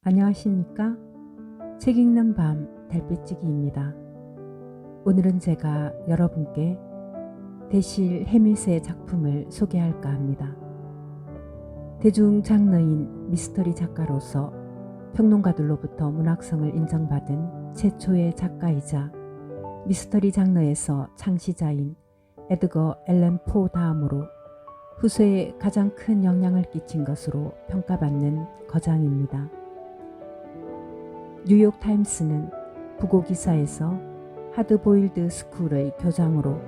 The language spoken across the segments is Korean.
안녕하십니까? 책 읽는 밤 달빛지기입니다. 오늘은 제가 여러분께 대실 해밋의 작품을 소개할까 합니다. 대중 장르인 미스터리 작가로서 평론가들로부터 문학성을 인정받은 최초의 작가이자 미스터리 장르에서 창시자인 에드거 앨런 포 다음으로 후세에 가장 큰 영향을 끼친 것으로 평가받는 거장입니다. 뉴욕타임스는 부고 기사에서 하드보일드 스쿨의 교장으로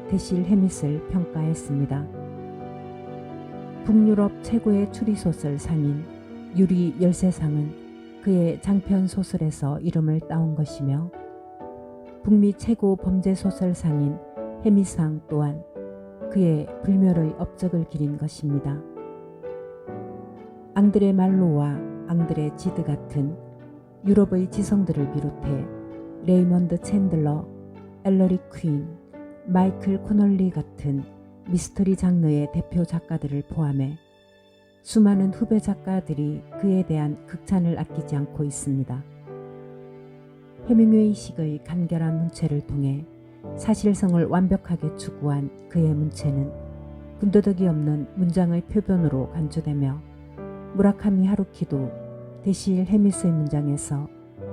대실 해밋을 평가했습니다. 북유럽 최고의 추리소설상인 유리 열쇠상은 그의 장편 소설에서 이름을 따온 것이며 북미 최고 범죄소설상인 해밋상 또한 그의 불멸의 업적을 기린 것입니다. 앙드레 말로와 앙드레 지드 같은 유럽의 지성들을 비롯해 레이먼드 챈들러, 엘러리 퀸, 마이클 코널리 같은 미스터리 장르의 대표 작가들을 포함해 수많은 후배 작가들이 그에 대한 극찬을 아끼지 않고 있습니다. 해밍웨이식의 간결한 문체를 통해 사실성을 완벽하게 추구한 그의 문체는 군더더기 없는 문장의 표변으로 간주되며 무라카미 하루키도 대실 해밋의 문장에서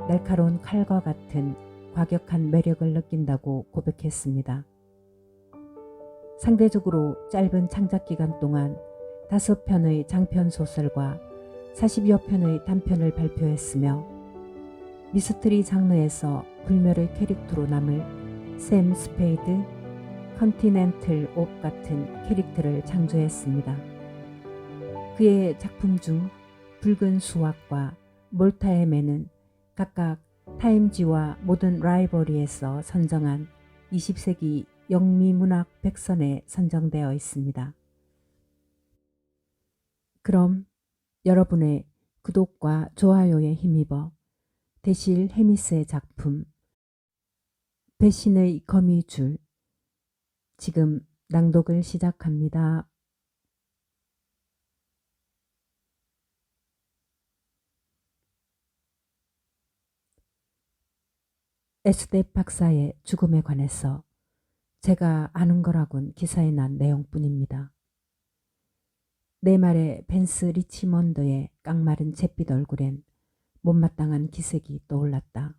날카로운 칼과 같은 과격한 매력을 느낀다고 고백했습니다. 상대적으로 짧은 창작 기간 동안 5편의 장편 소설과 40여 편의 단편을 발표했으며 미스터리 장르에서 불멸의 캐릭터로 남을 샘 스페이드, 컨티넨틀 옥 같은 캐릭터를 창조했습니다. 그의 작품 중 붉은 수확과 몰타의 매는 각각 타임지와 모던 라이벌리에서 선정한 20세기 영미문학 100선에 선정되어 있습니다. 그럼 여러분의 구독과 좋아요에 힘입어 대실 해밋의 작품 배신의 거미줄 지금 낭독을 시작합니다. 에스텝 박사의 죽음에 관해서 제가 아는 거라곤 기사에 난 내용뿐입니다. 내 말에 벤스 리치먼드의 깡마른 잿빛 얼굴엔 못마땅한 기색이 떠올랐다.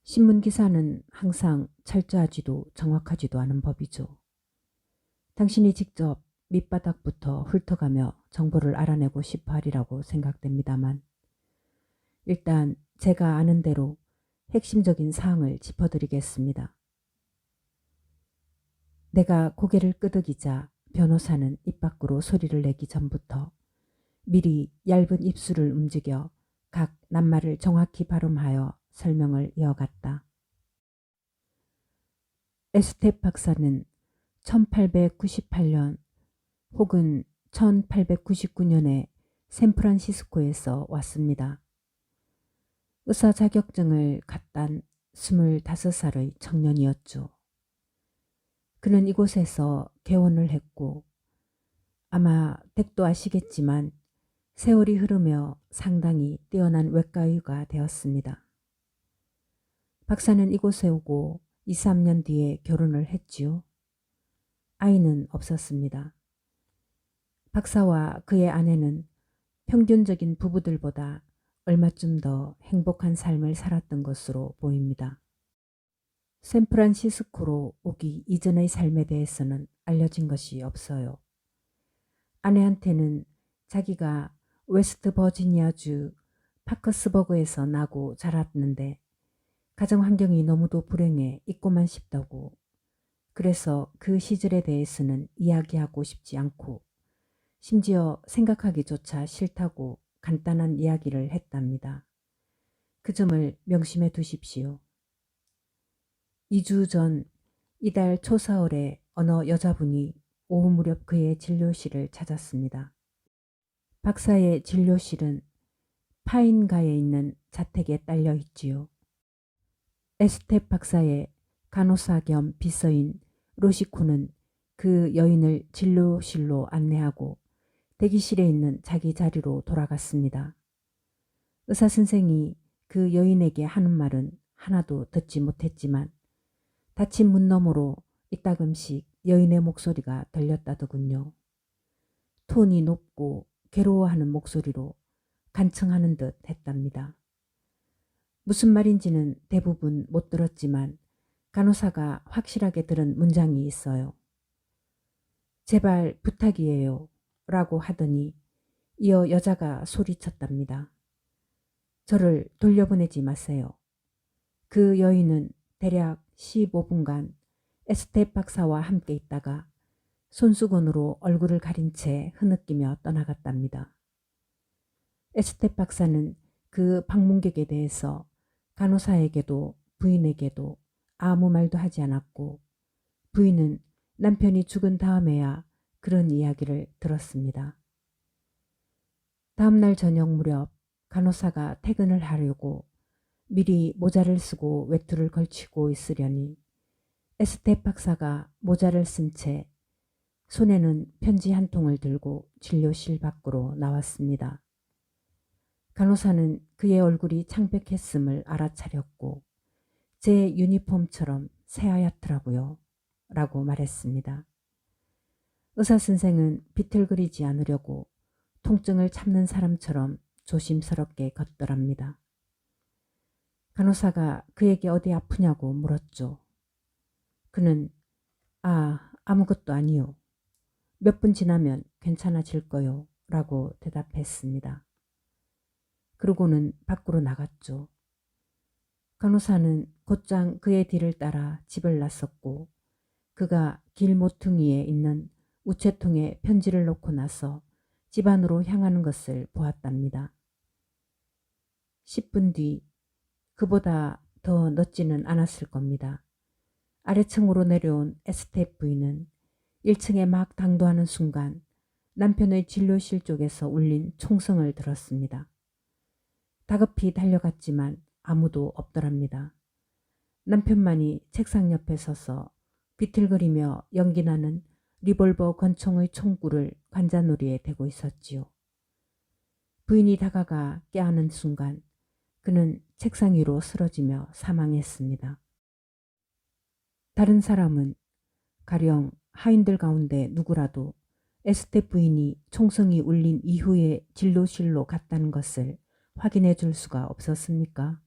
신문기사는 항상 철저하지도 정확하지도 않은 법이죠. 당신이 직접 밑바닥부터 훑어가며 정보를 알아내고 싶어 하리라고 생각됩니다만 일단 제가 아는 대로 핵심적인 사항을 짚어드리겠습니다. 내가 고개를 끄덕이자 변호사는 입 밖으로 소리를 내기 전부터 미리 얇은 입술을 움직여 각 낱말을 정확히 발음하여 설명을 이어갔다. 에스텝 박사는 1898년 혹은 1899년에 샌프란시스코에서 왔습니다. 의사 자격증을 갓딴 25살의 청년이었죠. 그는 이곳에서 개원을 했고 아마 댁도 아시겠지만 세월이 흐르며 상당히 뛰어난 외과의가 되었습니다. 박사는 이곳에 오고 2, 3년 뒤에 결혼을 했지요. 아이는 없었습니다. 박사와 그의 아내는 평균적인 부부들보다 얼마쯤 더 행복한 삶을 살았던 것으로 보입니다. 샌프란시스코로 오기 이전의 삶에 대해서는 알려진 것이 없어요. 아내한테는 자기가 웨스트 버지니아주 파커스버그에서 나고 자랐는데 가정 환경이 너무도 불행해 잊고만 싶다고, 그래서 그 시절에 대해서는 이야기하고 싶지 않고 심지어 생각하기조차 싫다고 간단한 이야기를 했답니다. 그 점을 명심해 두십시오. 2주 전 이달 초사월에 어느 여자분이 오후 무렵 그의 진료실을 찾았습니다. 박사의 진료실은 파인가에 있는 자택에 딸려 있지요. 에스텝 박사의 간호사 겸 비서인 로시코는 그 여인을 진료실로 안내하고 대기실에 있는 자기 자리로 돌아갔습니다. 의사 선생이 그 여인에게 하는 말은 하나도 듣지 못했지만 닫힌 문 너머로 이따금씩 여인의 목소리가 들렸다더군요. 톤이 높고 괴로워하는 목소리로 간청하는 듯 했답니다. 무슨 말인지는 대부분 못 들었지만 간호사가 확실하게 들은 문장이 있어요. 제발 부탁이에요 라고 하더니 이어 여자가 소리쳤답니다. 저를 돌려보내지 마세요. 그 여인은 대략 15분간 에스테 박사와 함께 있다가 손수건으로 얼굴을 가린 채 흐느끼며 떠나갔답니다. 에스테 박사는 그 방문객에 대해서 간호사에게도 부인에게도 아무 말도 하지 않았고 부인은 남편이 죽은 다음에야 그런 이야기를 들었습니다. 다음 날 저녁 무렵 간호사가 퇴근을 하려고 미리 모자를 쓰고 외투를 걸치고 있으려니 에스테 박사가 모자를 쓴 채 손에는 편지 한 통을 들고 진료실 밖으로 나왔습니다. 간호사는 그의 얼굴이 창백했음을 알아차렸고 제 유니폼처럼 새하얗더라고요 라고 말했습니다. 의사 선생은 비틀거리지 않으려고 통증을 참는 사람처럼 조심스럽게 걷더랍니다. 간호사가 그에게 어디 아프냐고 물었죠. 그는 아무것도 아니요. 몇 분 지나면 괜찮아질 거요 라고 대답했습니다. 그러고는 밖으로 나갔죠. 간호사는 곧장 그의 뒤를 따라 집을 나섰고 그가 길 모퉁이에 있는 우체통에 편지를 놓고 나서 집 안으로 향하는 것을 보았답니다. 10분 뒤 그보다 더 늦지는 않았을 겁니다. 아래층으로 내려온 에스테 부인은 1층에 막 당도하는 순간 남편의 진료실 쪽에서 울린 총성을 들었습니다. 다급히 달려갔지만 아무도 없더랍니다. 남편만이 책상 옆에 서서 비틀거리며 연기나는 리볼버 권총의 총구를 관자놀이에 대고 있었지요. 부인이 다가가 껴안은 순간 그는 책상 위로 쓰러지며 사망했습니다. 다른 사람은 가령 하인들 가운데 누구라도 에스테 부인이 총성이 울린 이후에 진료실로 갔다는 것을 확인해 줄 수가 없었습니까?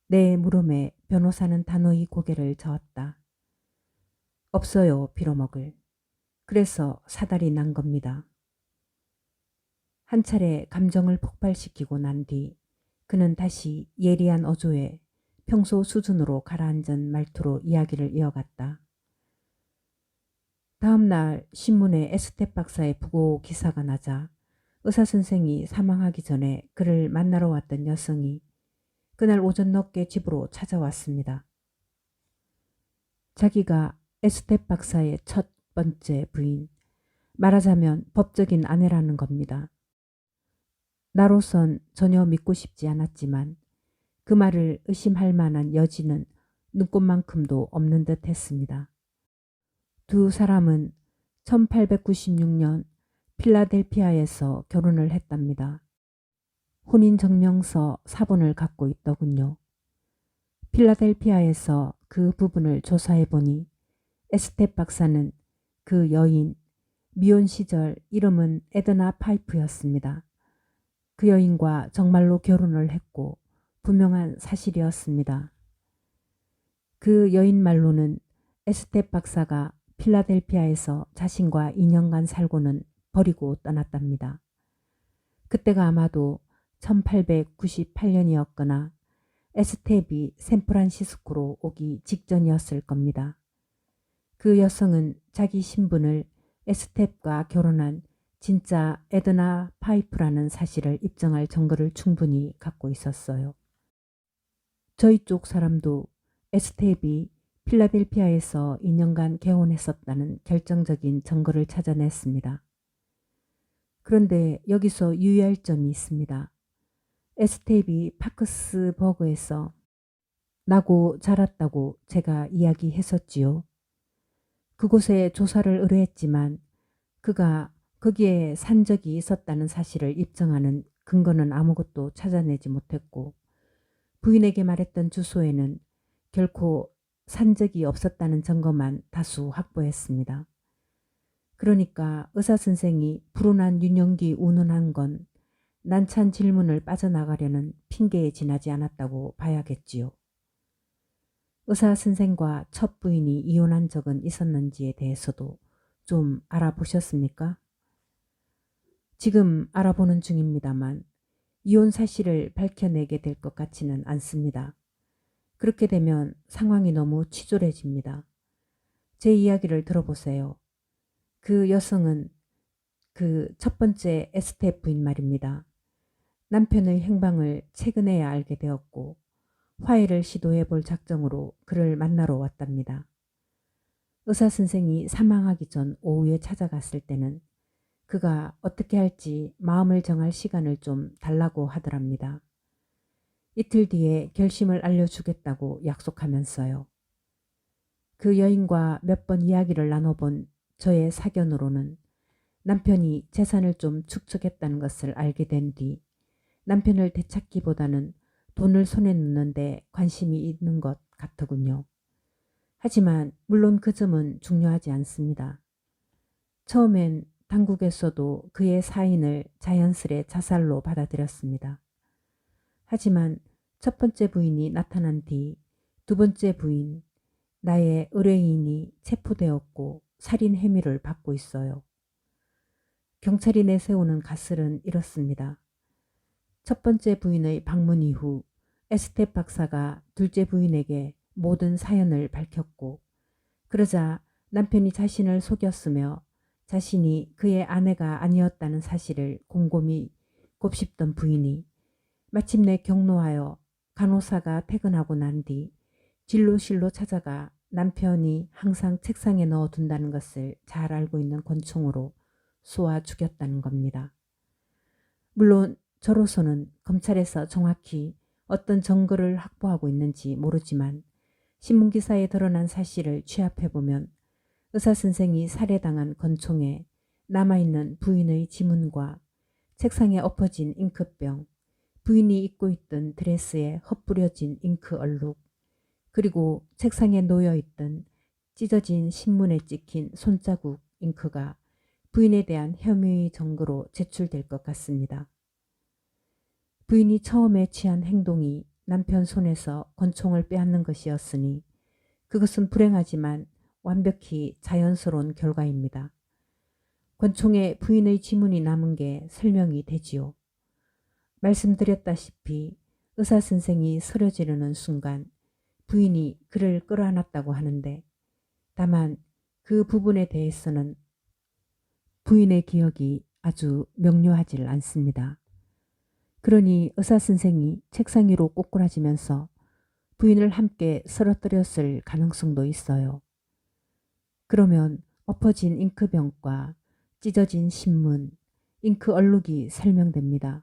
내 물음에 변호사는 단호히 고개를 저었다. 없어요, 빌어먹을. 그래서 사달이 난 겁니다. 한 차례 감정을 폭발시키고 난 뒤 그는 다시 예리한 어조에 평소 수준으로 가라앉은 말투로 이야기를 이어갔다. 다음 날 신문에 에스테 박사의 부고 기사가 나자 의사 선생이 사망하기 전에 그를 만나러 왔던 여성이 그날 오전 늦게 집으로 찾아왔습니다. 자기가 에스테 박사의 첫 번째 부인, 말하자면 법적인 아내라는 겁니다. 나로선 전혀 믿고 싶지 않았지만 그 말을 의심할 만한 여지는 눈꼽만큼도 없는 듯 했습니다. 두 사람은 1896년 필라델피아에서 결혼을 했답니다. 혼인증명서 사본을 갖고 있더군요. 필라델피아에서 그 부분을 조사해 보니 에스테 박사는 그 여인, 미혼 시절 이름은 에드나 파이프였습니다. 그 여인과 정말로 결혼을 했고 분명한 사실이었습니다. 그 여인 말로는 에스테 박사가 필라델피아에서 자신과 2년간 살고는 버리고 떠났답니다. 그때가 아마도 1898년이었거나 에스텝이 샌프란시스코로 오기 직전이었을 겁니다. 그 여성은 자기 신분을 에스텝과 결혼한 진짜 에드나 파이프라는 사실을 입증할 증거를 충분히 갖고 있었어요. 저희 쪽 사람도 에스텝이 필라델피아에서 2년간 개혼했었다는 결정적인 증거를 찾아냈습니다. 그런데 여기서 유의할 점이 있습니다. 에스텝이 파크스버그에서 나고 자랐다고 제가 이야기했었지요. 그곳에 조사를 의뢰했지만 그가 거기에 산 적이 있었다는 사실을 입증하는 근거는 아무것도 찾아내지 못했고 부인에게 말했던 주소에는 결코 산 적이 없었다는 증거만 다수 확보했습니다. 그러니까 의사 선생이 불운한 유년기 운운한 건 난처한 질문을 빠져나가려는 핑계에 지나지 않았다고 봐야겠지요. 의사 선생과 첫 부인이 이혼한 적은 있었는지에 대해서도 좀 알아보셨습니까? 지금 알아보는 중입니다만 이혼 사실을 밝혀내게 될 것 같지는 않습니다. 그렇게 되면 상황이 너무 치졸해집니다. 제 이야기를 들어보세요. 그 여성은 그 첫 번째 에스테 부인 말입니다. 남편의 행방을 최근에야 알게 되었고 화해를 시도해 볼 작정으로 그를 만나러 왔답니다. 의사 선생이 사망하기 전 오후에 찾아갔을 때는 그가 어떻게 할지 마음을 정할 시간을 좀 달라고 하더랍니다. 이틀 뒤에 결심을 알려주겠다고 약속하면서요. 그 여인과 몇 번 이야기를 나눠본 저의 사견으로는 남편이 재산을 좀 축적했다는 것을 알게 된 뒤 남편을 되찾기보다는 돈을 손에 넣는데 관심이 있는 것 같더군요. 하지만 물론 그 점은 중요하지 않습니다. 처음엔 당국에서도 그의 사인을 자연스레 자살로 받아들였습니다. 하지만 첫 번째 부인이 나타난 뒤 두 번째 부인, 나의 의뢰인이 체포되었고 살인 혐의를 받고 있어요. 경찰이 내세우는 가설은 이렇습니다. 첫 번째 부인의 방문 이후 에스테 박사가 둘째 부인에게 모든 사연을 밝혔고 그러자 남편이 자신을 속였으며 자신이 그의 아내가 아니었다는 사실을 곰곰이 곱씹던 부인이 마침내 경로하여 간호사가 퇴근하고 난 뒤 진료실로 찾아가 남편이 항상 책상에 넣어둔다는 것을 잘 알고 있는 권총으로 쏘아 죽였다는 겁니다. 물론 저로서는 검찰에서 정확히 어떤 증거를 확보하고 있는지 모르지만 신문기사에 드러난 사실을 취합해보면 의사 선생이 살해당한 권총에 남아있는 부인의 지문과 책상에 엎어진 잉크병, 부인이 입고 있던 드레스에 흩뿌려진 잉크 얼룩, 그리고 책상에 놓여있던 찢어진 신문에 찍힌 손자국 잉크가 부인에 대한 혐의 증거로 제출될 것 같습니다. 부인이 처음에 취한 행동이 남편 손에서 권총을 빼앗는 것이었으니 그것은 불행하지만 완벽히 자연스러운 결과입니다. 권총에 부인의 지문이 남은 게 설명이 되지요. 말씀드렸다시피 의사 선생이 쓰러지려는 순간 부인이 그를 끌어안았다고 하는데 다만 그 부분에 대해서는 부인의 기억이 아주 명료하지 않습니다. 그러니 의사 선생이 책상 위로 꼬꾸라지면서 부인을 함께 쓰러뜨렸을 가능성도 있어요. 그러면 엎어진 잉크병과 찢어진 신문, 잉크 얼룩이 설명됩니다.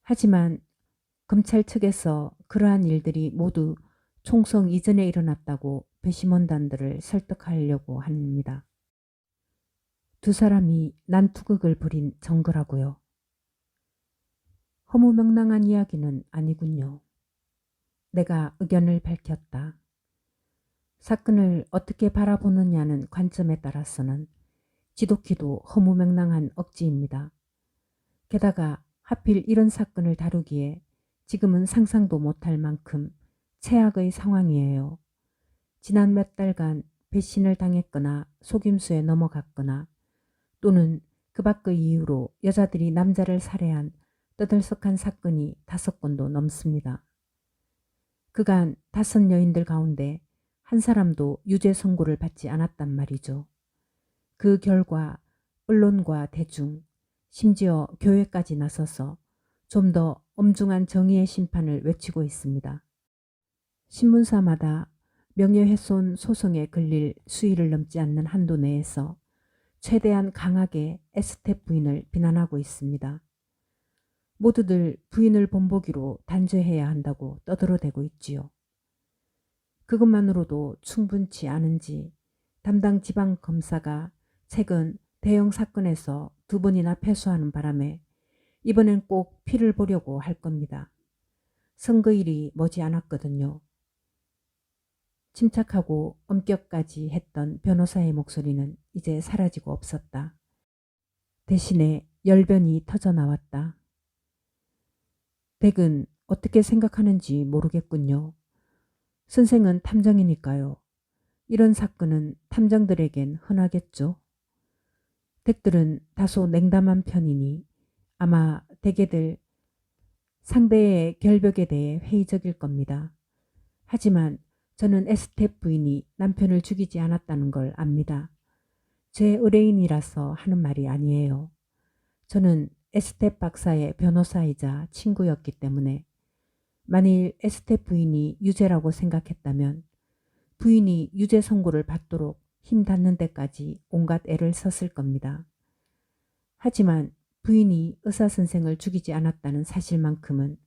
하지만 검찰 측에서 그러한 일들이 모두 총성 이전에 일어났다고 배심원단들을 설득하려고 합니다. 두 사람이 난투극을 벌인 증거라고요. 허무맹랑한 이야기는 아니군요. 내가 의견을 밝혔다. 사건을 어떻게 바라보느냐는 관점에 따라서는 지독히도 허무맹랑한 억지입니다. 게다가 하필 이런 사건을 다루기에 지금은 상상도 못할 만큼 최악의 상황이에요. 지난 몇 달간 배신을 당했거나 속임수에 넘어갔거나 또는 그 밖의 이유로 여자들이 남자를 살해한 떠들썩한 사건이 5건도 넘습니다. 그간 5 여인들 가운데 한 사람도 유죄 선고를 받지 않았단 말이죠. 그 결과 언론과 대중, 심지어 교회까지 나서서 좀 더 엄중한 정의의 심판을 외치고 있습니다. 신문사마다 명예훼손 소송에 걸릴 수위를 넘지 않는 한도 내에서 최대한 강하게 에스테 부인을 비난하고 있습니다. 모두들 부인을 본보기로 단죄해야 한다고 떠들어대고 있지요. 그것만으로도 충분치 않은지 담당 지방검사가 최근 대형 사건에서 2번이나 패소하는 바람에 이번엔 꼭 피를 보려고 할 겁니다. 선거일이 머지않았거든요. 침착하고 엄격까지 했던 변호사의 목소리는 이제 사라지고 없었다. 대신에 열변이 터져 나왔다. 댁은 어떻게 생각하는지 모르겠군요. 선생은 탐정이니까요. 이런 사건은 탐정들에겐 흔하겠죠. 댁들은 다소 냉담한 편이니 아마 댁애들 상대의 결벽에 대해 회의적일 겁니다. 하지만 저는 에스텝 부인이 남편을 죽이지 않았다는 걸 압니다. 제 의뢰인이라서 하는 말이 아니에요. 저는 에스텝 박사의 변호사이자 친구였기 때문에 만일 에스텝 부인이 유죄라고 생각했다면 부인이 유죄 선고를 받도록 힘 닿는 데까지 온갖 애를 썼을 겁니다. 하지만 부인이 의사 선생을 죽이지 않았다는 사실만큼은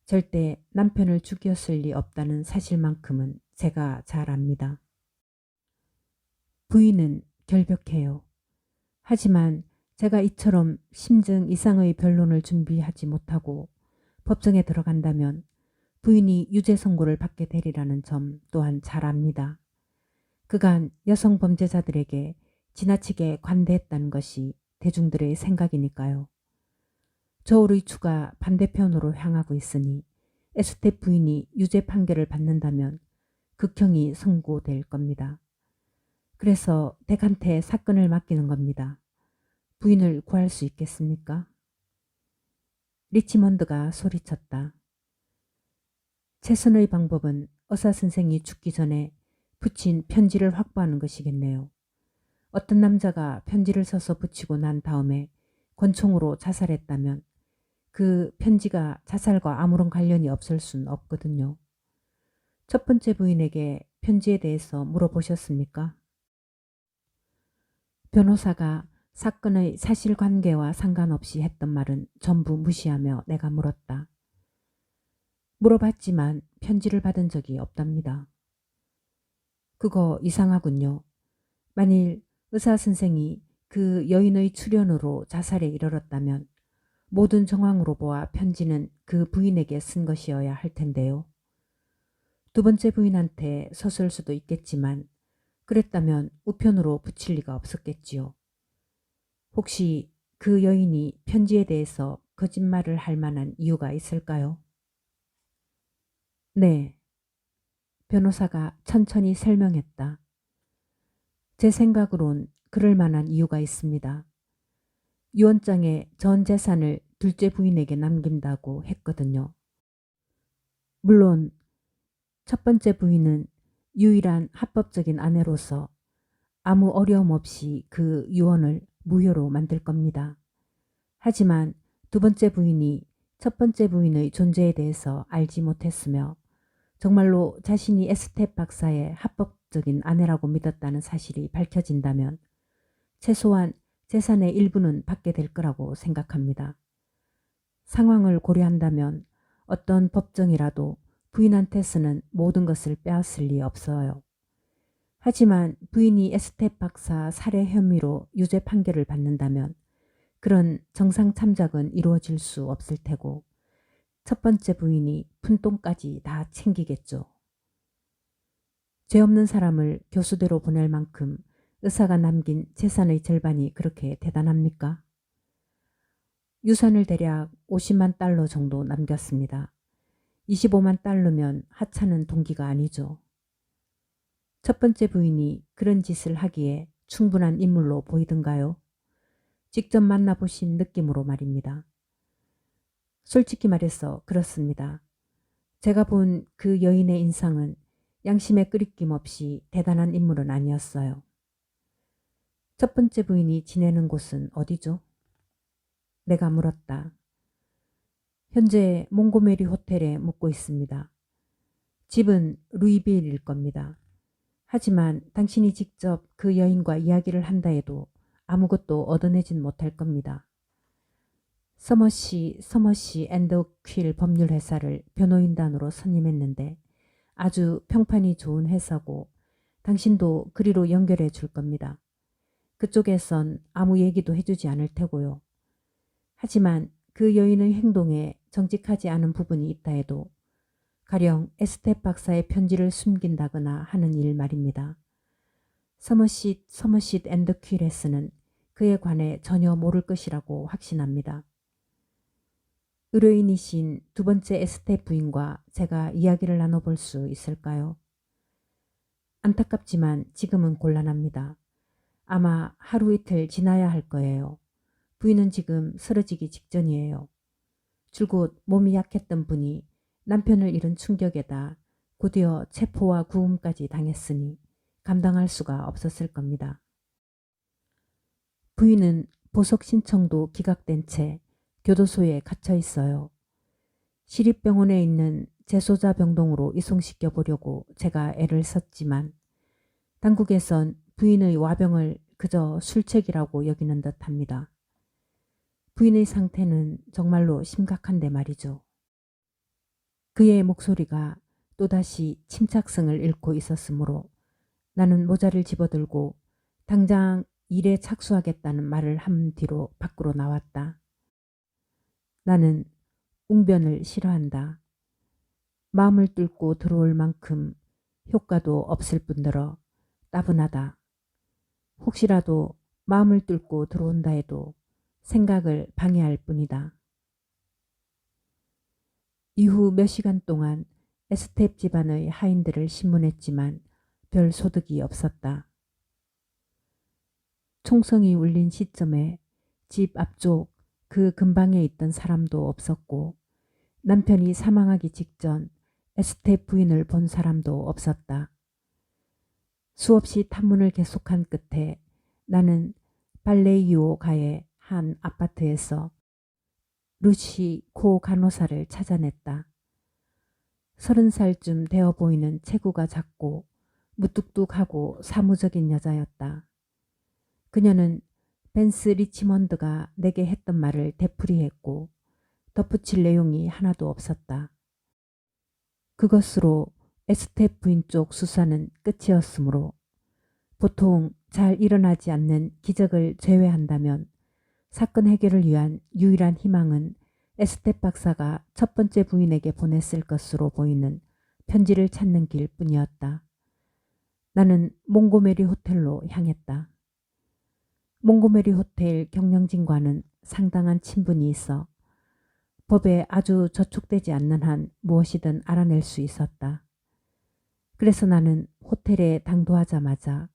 절대 남편을 죽였을 리 없다는 사실만큼은 제가 잘 압니다. 부인은 결벽해요. 하지만 제가 이처럼 심증 이상의 변론을 준비하지 못하고 법정에 들어간다면 부인이 유죄 선고를 받게 되리라는 점 또한 잘 압니다. 그간 여성 범죄자들에게 지나치게 관대했다는 것이 대중들의 생각이니까요. 저울의 추가 반대편으로 향하고 있으니 에스텝 부인이 유죄 판결을 받는다면 극형이 선고될 겁니다. 그래서 댁한테 사건을 맡기는 겁니다. 부인을 구할 수 있겠습니까? 리치먼드가 소리쳤다. 최선의 방법은 의사 선생이 죽기 전에 붙인 편지를 확보하는 것이겠네요. 어떤 남자가 편지를 써서 붙이고 난 다음에 권총으로 자살했다면 그 편지가 자살과 아무런 관련이 없을 순 없거든요. 첫 번째 부인에게 편지에 대해서 물어보셨습니까? 변호사가 사건의 사실관계와 상관없이 했던 말은 전부 무시하며 내가 물었다. 물어봤지만 편지를 받은 적이 없답니다. 그거 이상하군요. 만일 의사 선생이 그 여인의 출연으로 자살에 이르렀다면 모든 정황으로 보아 편지는 그 부인에게 쓴 것이어야 할 텐데요. 두 번째 부인한테 썼을 수도 있겠지만 그랬다면 우편으로 붙일 리가 없었겠지요. 혹시 그 여인이 편지에 대해서 거짓말을 할 만한 이유가 있을까요? 네. 변호사가 천천히 설명했다. 제 생각으론 그럴 만한 이유가 있습니다. 유언장에 전 재산을 둘째 부인에게 남긴다고 했거든요. 물론 첫 번째 부인은 유일한 합법적인 아내로서 아무 어려움 없이 그 유언을 무효로 만들 겁니다. 하지만 두 번째 부인이 첫 번째 부인의 존재에 대해서 알지 못했으며 정말로 자신이 에스텝 박사의 합법적인 아내라고 믿었다는 사실이 밝혀진다면 최소한 재산의 일부는 받게 될 거라고 생각합니다. 상황을 고려한다면 어떤 법정이라도 부인한테서는 모든 것을 빼앗을 리 없어요. 하지만 부인이 에스텝 박사 살해 혐의로 유죄 판결을 받는다면 그런 정상 참작은 이루어질 수 없을 테고 첫 번째 부인이 푼돈까지 다 챙기겠죠. 죄 없는 사람을 교수대로 보낼 만큼 의사가 남긴 재산의 절반이 그렇게 대단합니까? 유산을 대략 50만 달러 정도 남겼습니다. 25만 달러면 하찮은 동기가 아니죠. 첫 번째 부인이 그런 짓을 하기에 충분한 인물로 보이던가요? 직접 만나보신 느낌으로 말입니다. 솔직히 말해서 그렇습니다. 제가 본 그 여인의 인상은 양심에 끄리낌 없이 대단한 인물은 아니었어요. 첫 번째 부인이 지내는 곳은 어디죠? 내가 물었다. 현재 몽고메리 호텔에 묵고 있습니다. 집은 루이빌일 겁니다. 하지만 당신이 직접 그 여인과 이야기를 한다 해도 아무것도 얻어내진 못할 겁니다. 서머시 앤더 퀼 법률회사를 변호인단으로 선임했는데 아주 평판이 좋은 회사고 당신도 그리로 연결해 줄 겁니다. 그쪽에선 아무 얘기도 해주지 않을 테고요. 하지만 그 여인의 행동에 정직하지 않은 부분이 있다 해도 가령 에스테 박사의 편지를 숨긴다거나 하는 일 말입니다. 서머싯 앤드 퀴레스는 그에 관해 전혀 모를 것이라고 확신합니다. 의뢰인이신 두 번째 에스테 부인과 제가 이야기를 나눠볼 수 있을까요? 안타깝지만 지금은 곤란합니다. 아마 하루 이틀 지나야 할 거예요. 부인은 지금 쓰러지기 직전이에요. 줄곧 몸이 약했던 분이 남편을 잃은 충격에다 곧이어 체포와 구금까지 당했으니 감당할 수가 없었을 겁니다. 부인은 보석 신청도 기각된 채 교도소에 갇혀 있어요. 시립병원에 있는 재소자 병동으로 이송시켜 보려고 제가 애를 썼지만 당국에선 부인의 와병을 그저 술책이라고 여기는 듯합니다. 부인의 상태는 정말로 심각한데 말이죠. 그의 목소리가 또다시 침착성을 잃고 있었으므로 나는 모자를 집어들고 당장 일에 착수하겠다는 말을 한 뒤로 밖으로 나왔다. 나는 웅변을 싫어한다. 마음을 뚫고 들어올 만큼 효과도 없을 뿐더러 따분하다. 혹시라도 마음을 뚫고 들어온다 해도 생각을 방해할 뿐이다. 이후 몇 시간 동안 에스텝 집안의 하인들을 신문했지만 별 소득이 없었다. 총성이 울린 시점에 집 앞쪽 그 근방에 있던 사람도 없었고 남편이 사망하기 직전 에스텝 부인을 본 사람도 없었다. 수없이 탐문을 계속한 끝에 나는 발레이오가의 한 아파트에서 루시 코 간호사를 찾아냈다. 30살쯤 되어 보이는 체구가 작고 무뚝뚝하고 사무적인 여자였다. 그녀는 벤스 리치먼드가 내게 했던 말을 되풀이했고 덧붙일 내용이 하나도 없었다. 그것으로 에스텝 부인 쪽 수사는 끝이었으므로 보통 잘 일어나지 않는 기적을 제외한다면 사건 해결을 위한 유일한 희망은 에스텝 박사가 첫 번째 부인에게 보냈을 것으로 보이는 편지를 찾는 길 뿐이었다. 나는 몽고메리 호텔로 향했다. 몽고메리 호텔 경영진과는 상당한 친분이 있어 법에 아주 저촉되지 않는 한 무엇이든 알아낼 수 있었다. 그래서 나는 호텔에 당도하자마자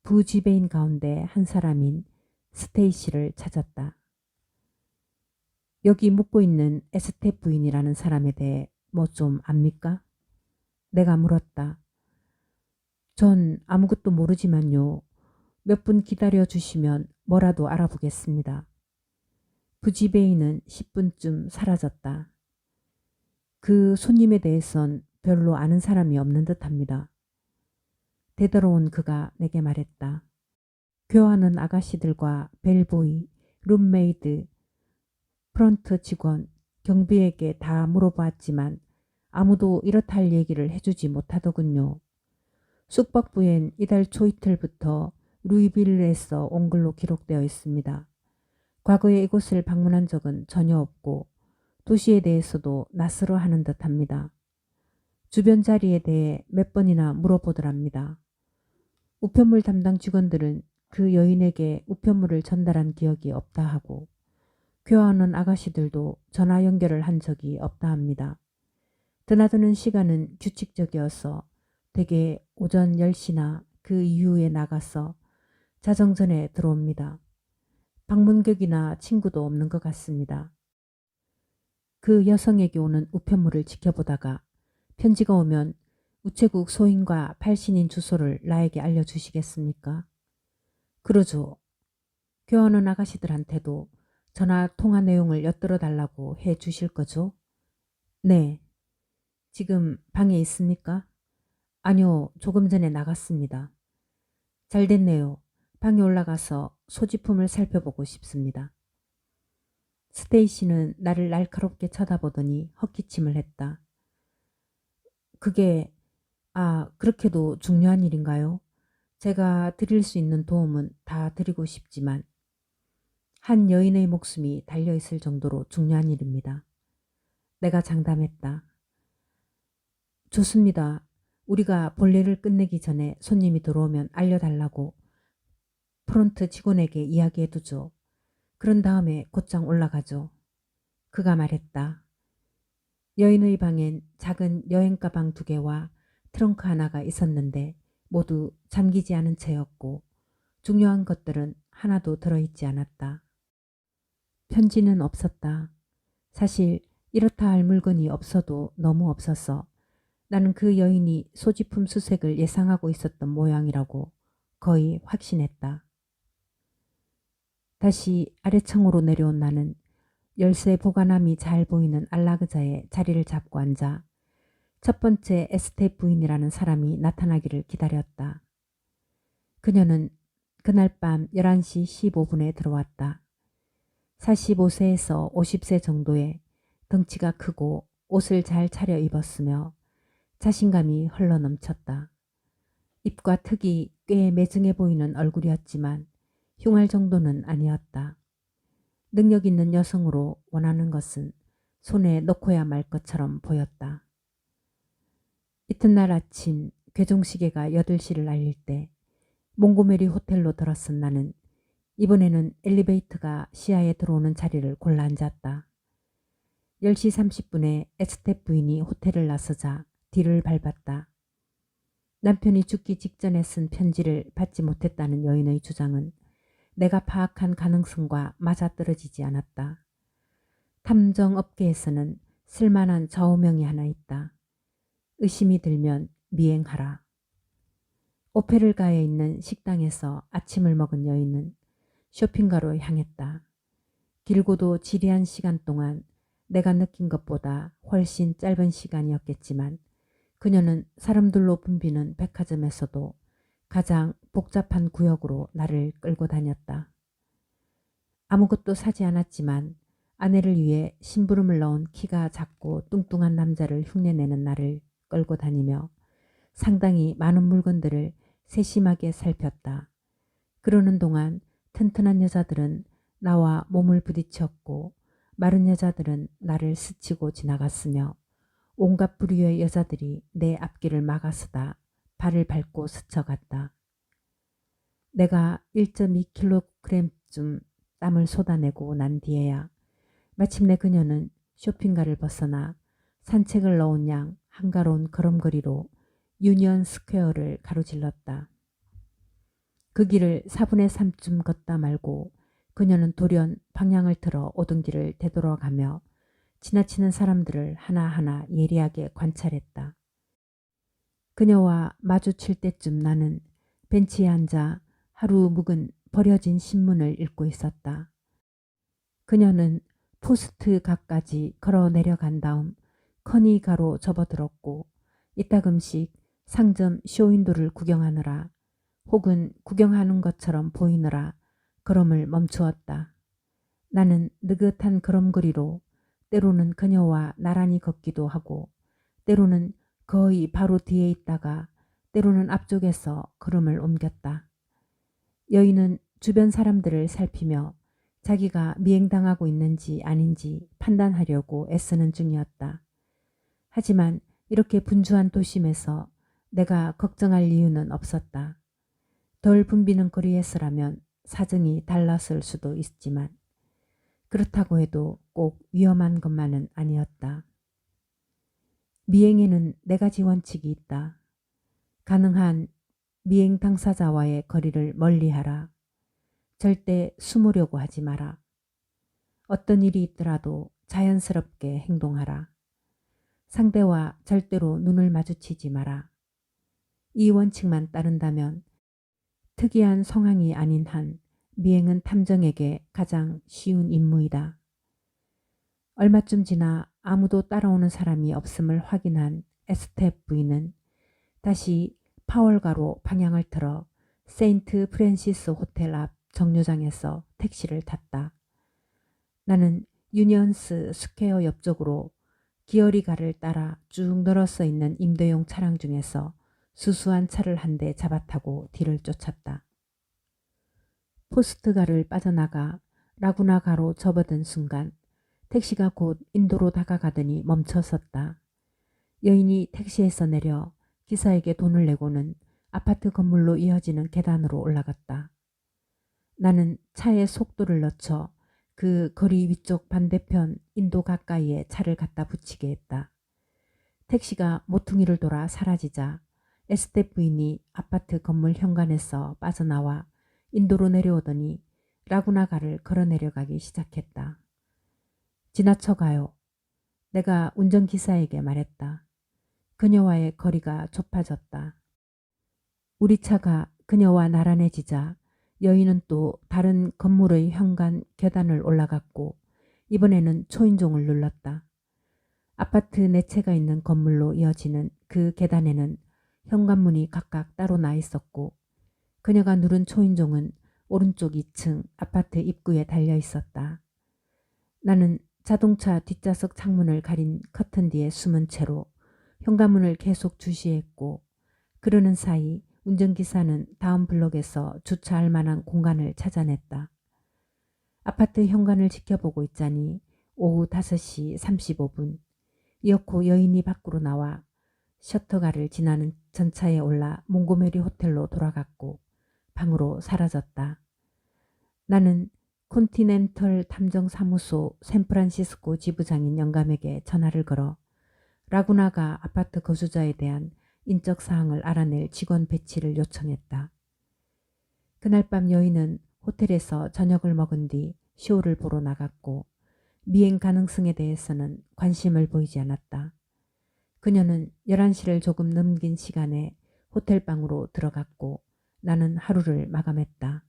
부지배인 가운데 한 사람인 스테이시를 찾았다. 여기 묵고 있는 에스텝 부인이라는 사람에 대해 뭐 좀 압니까? 내가 물었다. 전 아무것도 모르지만요. 몇 분 기다려 주시면 뭐라도 알아보겠습니다. 부지배인은 10분쯤 사라졌다. 그 손님에 대해선 별로 아는 사람이 없는 듯합니다. 되돌아온 그가 내게 말했다. 교환은 아가씨들과 벨보이, 룸메이드, 프런트 직원, 경비에게 다 물어보았지만 아무도 이렇다 할 얘기를 해주지 못하더군요. 숙박부엔 이달 초이틀부터 루이빌르에서 온 걸로 기록되어 있습니다. 과거에 이곳을 방문한 적은 전혀 없고 도시에 대해서도 낯설어 하는 듯합니다. 주변 자리에 대해 몇 번이나 물어보더랍니다. 우편물 담당 직원들은 그 여인에게 우편물을 전달한 기억이 없다 하고 교환원 아가씨들도 전화 연결을 한 적이 없다 합니다. 드나드는 시간은 규칙적이어서 대개 오전 10시나 그 이후에 나가서 자정전에 들어옵니다. 방문객이나 친구도 없는 것 같습니다. 그 여성에게 오는 우편물을 지켜보다가 편지가 오면 우체국 소인과 발신인 주소를 나에게 알려주시겠습니까? 그러죠. 교환원 아가씨들한테도 전화 통화 내용을 엿들어 달라고 해 주실 거죠? 네. 지금 방에 있습니까? 아니요. 조금 전에 나갔습니다. 잘 됐네요. 방에 올라가서 소지품을 살펴보고 싶습니다. 스테이시는 나를 날카롭게 쳐다보더니 헛기침을 했다. 그게 그렇게도 중요한 일인가요? 제가 드릴 수 있는 도움은 다 드리고 싶지만 한 여인의 목숨이 달려있을 정도로 중요한 일입니다. 내가 장담했다. 좋습니다. 우리가 볼일을 끝내기 전에 손님이 들어오면 알려달라고 프론트 직원에게 이야기해두죠. 그런 다음에 곧장 올라가죠. 그가 말했다. 여인의 방엔 작은 여행 가방 2개와 트렁크 하나가 있었는데 모두 잠기지 않은 채였고 중요한 것들은 하나도 들어있지 않았다. 편지는 없었다. 사실 이렇다 할 물건이 없어도 너무 없었어. 나는 그 여인이 소지품 수색을 예상하고 있었던 모양이라고 거의 확신했다. 다시 아래층으로 내려온 나는 열쇠 보관함이 잘 보이는 안락의자에 자리를 잡고 앉아 첫 번째 에스테 부인이라는 사람이 나타나기를 기다렸다. 그녀는 그날 밤 11시 15분에 들어왔다. 45세에서 50세 정도의 덩치가 크고 옷을 잘 차려 입었으며 자신감이 흘러넘쳤다. 입과 턱이 꽤 매정해 보이는 얼굴이었지만 흉할 정도는 아니었다. 능력 있는 여성으로 원하는 것은 손에 넣고야 말 것처럼 보였다. 이튿날 아침 괴종시계가 8시를 알릴 때 몽고메리 호텔로 들어선 나는 이번에는 엘리베이터가 시야에 들어오는 자리를 골라 앉았다. 10시 30분에 에스테 부인이 호텔을 나서자 뒤를 밟았다. 남편이 죽기 직전에 쓴 편지를 받지 못했다는 여인의 주장은 내가 파악한 가능성과 맞아떨어지지 않았다. 탐정업계에서는 쓸만한 좌우명이 하나 있다. 의심이 들면 미행하라. 오페를가에 있는 식당에서 아침을 먹은 여인은 쇼핑가로 향했다. 길고도 지리한 시간 동안 내가 느낀 것보다 훨씬 짧은 시간이었겠지만 그녀는 사람들로 붐비는 백화점에서도 가장 복잡한 구역으로 나를 끌고 다녔다. 아무것도 사지 않았지만 아내를 위해 심부름을 넣은 키가 작고 뚱뚱한 남자를 흉내내는 나를 끌고 다니며 상당히 많은 물건들을 세심하게 살폈다. 그러는 동안 튼튼한 여자들은 나와 몸을 부딪혔고 마른 여자들은 나를 스치고 지나갔으며 온갖 부류의 여자들이 내 앞길을 막아서다 발을 밟고 스쳐갔다. 내가 1.2kg쯤 땀을 쏟아내고 난 뒤에야 마침내 그녀는 쇼핑가를 벗어나 산책을 넣은 양 한가로운 걸음걸이로 유니언 스퀘어를 가로질렀다. 그 길을 4분의 3쯤 걷다 말고 그녀는 돌연 방향을 틀어 오던 길을 되돌아가며 지나치는 사람들을 하나하나 예리하게 관찰했다. 그녀와 마주칠 때쯤 나는 벤치에 앉아 하루 묵은 버려진 신문을 읽고 있었다. 그녀는 포스트 각까지 걸어 내려간 다음 커니가로 접어들었고 이따금씩 상점 쇼윈도를 구경하느라 혹은 구경하는 것처럼 보이느라 걸음을 멈추었다. 나는 느긋한 걸음걸이로 때로는 그녀와 나란히 걷기도 하고 때로는 거의 바로 뒤에 있다가 때로는 앞쪽에서 걸음을 옮겼다. 여인은 주변 사람들을 살피며 자기가 미행당하고 있는지 아닌지 판단하려고 애쓰는 중이었다. 하지만 이렇게 분주한 도심에서 내가 걱정할 이유는 없었다. 덜 붐비는 거리에서라면 사정이 달랐을 수도 있지만 그렇다고 해도 꼭 위험한 것만은 아니었다. 미행에는 4가지 원칙이 있다. 가능한 미행 당사자와의 거리를 멀리하라. 절대 숨으려고 하지 마라. 어떤 일이 있더라도 자연스럽게 행동하라. 상대와 절대로 눈을 마주치지 마라. 이 원칙만 따른다면 특이한 성향이 아닌 한 미행은 탐정에게 가장 쉬운 임무이다. 얼마쯤 지나 아무도 따라오는 사람이 없음을 확인한 에스테 부인은 다시 파월가로 방향을 틀어 세인트 프랜시스 호텔 앞 정류장에서 택시를 탔다. 나는 유니언스 스퀘어 옆쪽으로 기어리가를 따라 쭉 늘어서 있는 임대용 차량 중에서 수수한 차를 한 대 잡아타고 뒤를 쫓았다. 포스트가를 빠져나가 라구나가로 접어든 순간 택시가 곧 인도로 다가가더니 멈춰섰다. 여인이 택시에서 내려 기사에게 돈을 내고는 아파트 건물로 이어지는 계단으로 올라갔다. 나는 차에 속도를 늦춰 그 거리 위쪽 반대편 인도 가까이에 차를 갖다 붙이게 했다. 택시가 모퉁이를 돌아 사라지자 에스테 부인이 아파트 건물 현관에서 빠져나와 인도로 내려오더니 라구나가를 걸어 내려가기 시작했다. 지나쳐가요. 내가 운전기사에게 말했다. 그녀와의 거리가 좁아졌다. 우리 차가 그녀와 나란해지자 여인은 또 다른 건물의 현관 계단을 올라갔고 이번에는 초인종을 눌렀다. 아파트 네 채가 있는 건물로 이어지는 그 계단에는 현관문이 각각 따로 나 있었고 그녀가 누른 초인종은 오른쪽 2층 아파트 입구에 달려 있었다. 나는 자동차 뒷좌석 창문을 가린 커튼 뒤에 숨은 채로 현관문을 계속 주시했고 그러는 사이 운전기사는 다음 블록에서 주차할 만한 공간을 찾아냈다. 아파트 현관을 지켜보고 있자니 오후 5시 35분 이어코 여인이 밖으로 나와 셔터가를 지나는 전차에 올라 몽고메리 호텔로 돌아갔고 방으로 사라졌다. 나는 콘티넨털 탐정사무소 샌프란시스코 지부장인 영감에게 전화를 걸어 라구나가 아파트 거주자에 대한 인적 사항을 알아낼 직원 배치를 요청했다. 그날 밤 여인은 호텔에서 저녁을 먹은 뒤 쇼를 보러 나갔고 미행 가능성에 대해서는 관심을 보이지 않았다. 그녀는 11시를 조금 넘긴 시간에 호텔방으로 들어갔고 나는 하루를 마감했다.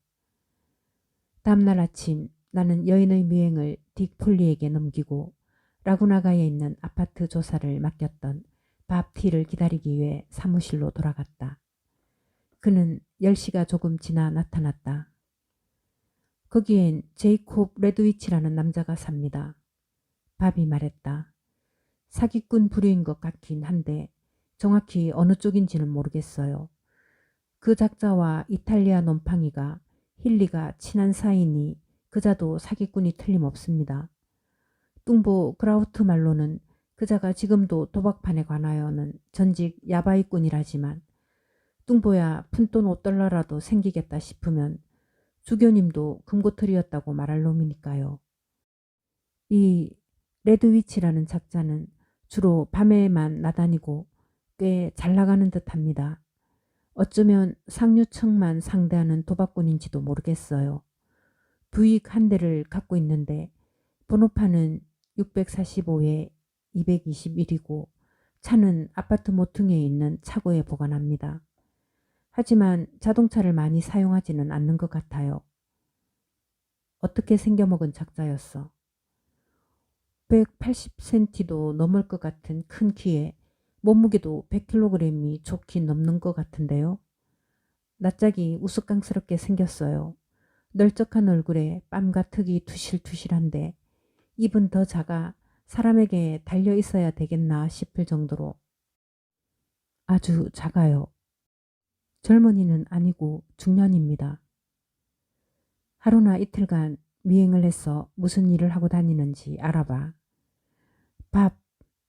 다음날 아침 나는 여인의 미행을 딕 폴리에게 넘기고 라구나가에 있는 아파트 조사를 맡겼던 밥 티를 기다리기 위해 사무실로 돌아갔다. 그는 10시가 조금 지나 나타났다. 거기엔 제이콥 레드위치라는 남자가 삽니다. 밥이 말했다. 사기꾼 부류인 것 같긴 한데 정확히 어느 쪽인지는 모르겠어요. 그 작자와 이탈리아 놈팡이가 힐리가 친한 사이니 그자도 사기꾼이 틀림없습니다. 뚱보 그라우트 말로는 그자가 지금도 도박판에 관하여는 전직 야바이꾼이라지만 뚱보야 푼돈 5달러라도 생기겠다 싶으면 주교님도 금고털이었다고 말할 놈이니까요. 이 레드위치라는 작자는 주로 밤에만 나다니고 꽤 잘나가는 듯합니다. 어쩌면 상류층만 상대하는 도박꾼인지도 모르겠어요. 부익 한 대를 갖고 있는데 번호판은 645에 221이고 차는 아파트 모퉁이에 있는 차고에 보관합니다. 하지만 자동차를 많이 사용하지는 않는 것 같아요. 어떻게 생겨먹은 작자였어. 180cm도 넘을 것 같은 큰 키에 몸무게도 100kg이 좋게 넘는 것 같은데요. 낯짝이 우스꽝스럽게 생겼어요. 널쩍한 얼굴에 뺨가특이 투실투실한데 입은 더 작아 사람에게 달려 있어야 되겠나 싶을 정도로 아주 작아요. 젊은이는 아니고 중년입니다. 하루나 이틀간 미행을 해서 무슨 일을 하고 다니는지 알아봐. 밥,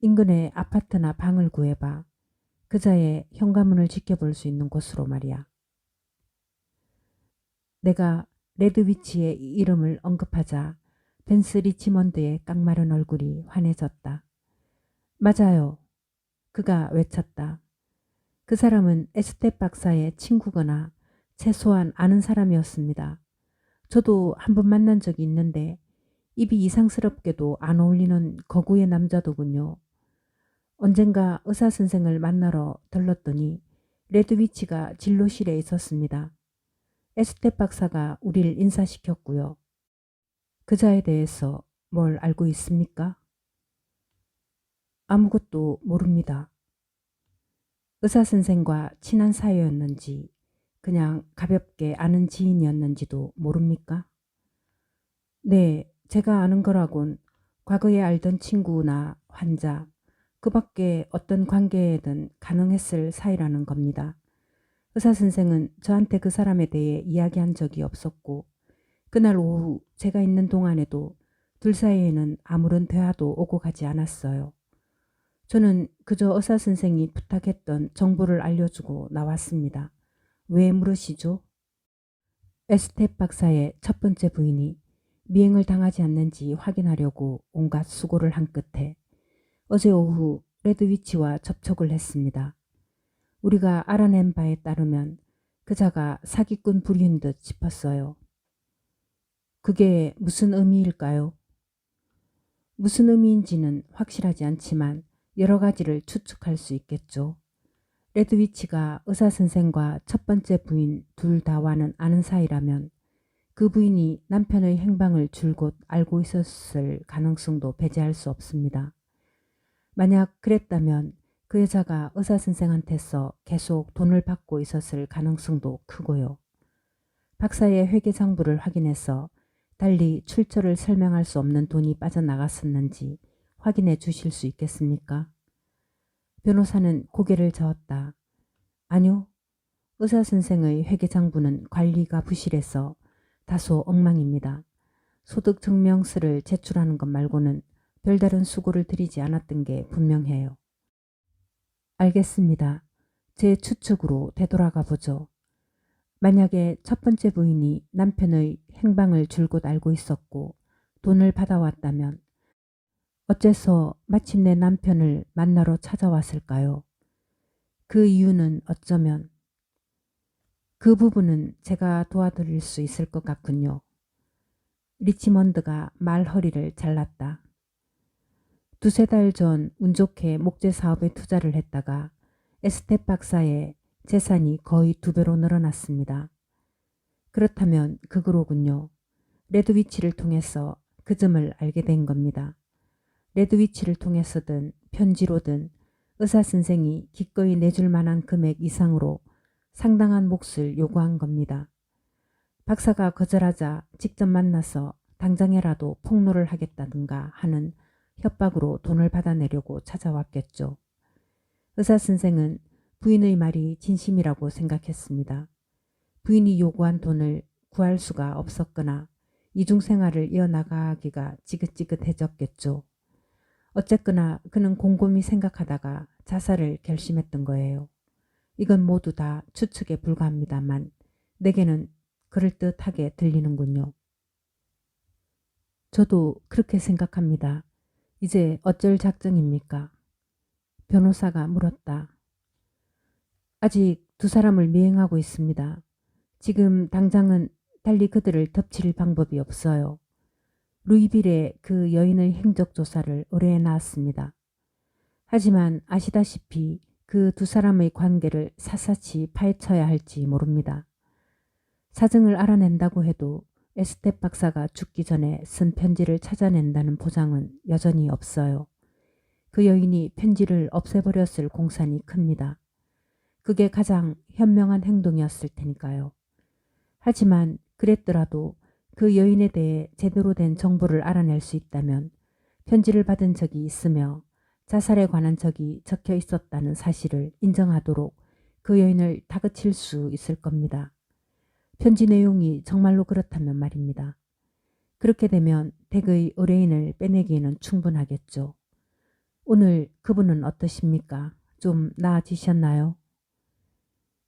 인근에 아파트나 방을 구해봐. 그자의 현관문을 지켜볼 수 있는 곳으로 말이야. 내가 레드위치의 이름을 언급하자 벤스 리치먼드의 깡마른 얼굴이 환해졌다. 맞아요. 그가 외쳤다. 그 사람은 에스테 박사의 친구거나 최소한 아는 사람이었습니다. 저도 한 번 만난 적이 있는데 입이 이상스럽게도 안 어울리는 거구의 남자더군요. 언젠가 의사선생을 만나러 들렀더니 레드위치가 진료실에 있었습니다. 에스테 박사가 우릴 인사시켰고요. 그자에 대해서 뭘 알고 있습니까? 아무것도 모릅니다. 의사선생과 친한 사이였는지 그냥 가볍게 아는 지인이었는지도 모릅니까? 네, 제가 아는 거라곤 과거에 알던 친구나 환자, 그 밖에 어떤 관계에든 가능했을 사이라는 겁니다. 의사선생은 저한테 그 사람에 대해 이야기한 적이 없었고 그날 오후 제가 있는 동안에도 둘 사이에는 아무런 대화도 오고 가지 않았어요. 저는 그저 의사 선생이 부탁했던 정보를 알려주고 나왔습니다. 왜 물으시죠? 에스텝 박사의 첫 번째 부인이 미행을 당하지 않는지 확인하려고 온갖 수고를 한 끝에 어제 오후 레드위치와 접촉을 했습니다. 우리가 알아낸 바에 따르면 그자가 사기꾼 부류인 듯 싶었어요. 그게 무슨 의미일까요? 무슨 의미인지는 확실하지 않지만 여러 가지를 추측할 수 있겠죠. 레드위치가 의사선생과 첫 번째 부인 둘 다와는 아는 사이라면 그 부인이 남편의 행방을 줄곧 알고 있었을 가능성도 배제할 수 없습니다. 만약 그랬다면 그 여자가 의사선생한테서 계속 돈을 받고 있었을 가능성도 크고요. 박사의 회계장부를 확인해서 달리 출처를 설명할 수 없는 돈이 빠져나갔었는지 확인해 주실 수 있겠습니까? 변호사는 고개를 저었다. 아니요. 의사선생의 회계장부는 관리가 부실해서 다소 엉망입니다. 소득증명서를 제출하는 것 말고는 별다른 수고를 들이지 않았던 게 분명해요. 알겠습니다. 제 추측으로 되돌아가 보죠. 만약에 첫 번째 부인이 남편의 행방을 줄곧 알고 있었고 돈을 받아왔다면 어째서 마침내 남편을 만나러 찾아왔을까요? 그 이유는 어쩌면 그 부분은 제가 도와드릴 수 있을 것 같군요. 리치먼드가 말허리를 잘랐다. 두세 달 전 운 좋게 목재 사업에 투자를 했다가 에스텝 박사의 재산이 거의 2배로 늘어났습니다. 그렇다면 그거로군요. 레드위치를 통해서 그 점을 알게 된 겁니다. 레드위치를 통해서든 편지로든 의사선생이 기꺼이 내줄 만한 금액 이상으로 상당한 몫을 요구한 겁니다. 박사가 거절하자 직접 만나서 당장에라도 폭로를 하겠다든가 하는 협박으로 돈을 받아내려고 찾아왔겠죠. 의사선생은 부인의 말이 진심이라고 생각했습니다. 부인이 요구한 돈을 구할 수가 없었거나 이중생활을 이어나가기가 지긋지긋해졌겠죠. 어쨌거나 그는 곰곰이 생각하다가 자살을 결심했던 거예요. 이건 모두 다 추측에 불과합니다만 내게는 그럴듯하게 들리는군요. 저도 그렇게 생각합니다. 이제 어쩔 작정입니까? 변호사가 물었다. 아직 두 사람을 미행하고 있습니다. 지금 당장은 달리 그들을 덮칠 방법이 없어요. 루이빌의 그 여인의 행적 조사를 의뢰해 나왔습니다. 하지만 아시다시피 그 두 사람의 관계를 샅샅이 파헤쳐야 할지 모릅니다. 사정을 알아낸다고 해도 에스텝 박사가 죽기 전에 쓴 편지를 찾아낸다는 보장은 여전히 없어요. 그 여인이 편지를 없애버렸을 공산이 큽니다. 그게 가장 현명한 행동이었을 테니까요. 하지만 그랬더라도 그 여인에 대해 제대로 된 정보를 알아낼 수 있다면 편지를 받은 적이 있으며 자살에 관한 적이 적혀 있었다는 사실을 인정하도록 그 여인을 다그칠 수 있을 겁니다. 편지 내용이 정말로 그렇다면 말입니다. 그렇게 되면 댁의 의뢰인을 빼내기에는 충분하겠죠. 오늘 그분은 어떠십니까? 좀 나아지셨나요?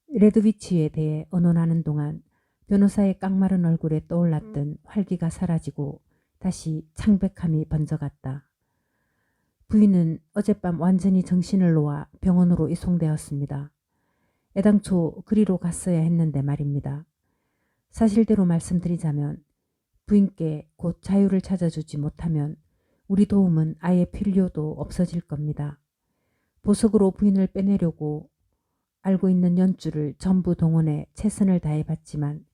레드위치에 대해 언론하는 동안 변호사의 깡마른 얼굴에 떠올랐던 활기가 사라지고 다시 창백함이 번져갔다. 부인은 어젯밤 완전히 정신을 놓아 병원으로 이송되었습니다. 애당초 그리로 갔어야 했는데 말입니다. 사실대로 말씀드리자면 부인께 곧 자유를 찾아주지 못하면 우리 도움은 아예 필요도 없어질 겁니다. 보석으로 부인을 빼내려고 알고 있는 연줄을 전부 동원해 최선을 다해봤지만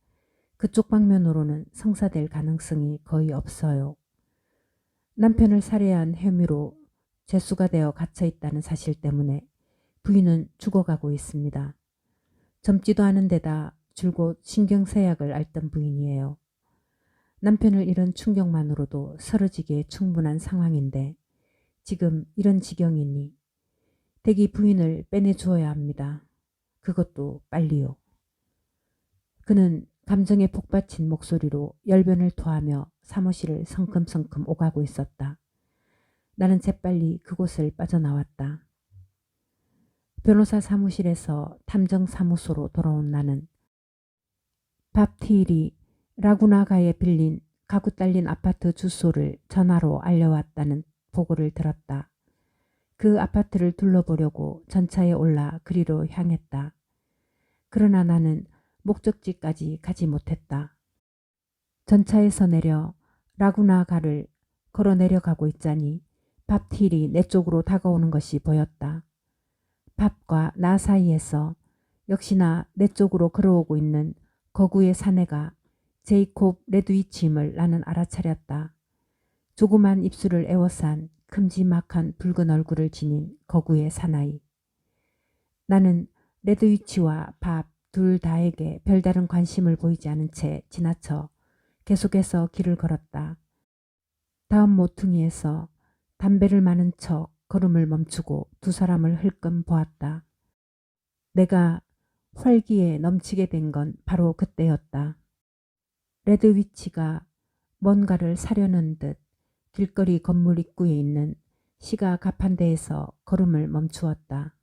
그쪽 방면으로는 성사될 가능성이 거의 없어요. 남편을 살해한 혐의로 죄수가 되어 갇혀있다는 사실 때문에 부인은 죽어가고 있습니다. 젊지도 않은 데다 줄곧 신경쇠약을 앓던 부인이에요. 남편을 잃은 충격만으로도 쓰러지기에 충분한 상황인데 지금 이런 지경이니 댁이 부인을 빼내주어야 합니다. 그것도 빨리요. 그는 감정에 복받친 목소리로 열변을 토하며 사무실을 성큼성큼 오가고 있었다. 나는 재빨리 그곳을 빠져나왔다. 변호사 사무실에서 탐정사무소로 돌아온 나는 밥티일이 라구나가에 빌린 가구 딸린 아파트 주소를 전화로 알려왔다는 보고를 들었다. 그 아파트를 둘러보려고 전차에 올라 그리로 향했다. 그러나 나는 목적지까지 가지 못했다. 전차에서 내려 라구나가를 걸어 내려가고 있자니 밥티일이 내 쪽으로 다가오는 것이 보였다. 밥과 나 사이에서 역시나 내 쪽으로 걸어오고 있는 거구의 사내가 제이콥 레드위치임을 나는 알아차렸다. 조그만 입술을 에워싼 큼지막한 붉은 얼굴을 지닌 거구의 사나이. 나는 레드위치와 밥 둘 다에게 별다른 관심을 보이지 않은 채 지나쳐 계속해서 길을 걸었다. 다음 모퉁이에서 담배를 마는 척 걸음을 멈추고 두 사람을 흘끔 보았다. 내가 활기에 넘치게 된 건 바로 그때였다. 레드위치가 뭔가를 사려는 듯 길거리 건물 입구에 있는 시가 가판대에서 걸음을 멈추었다.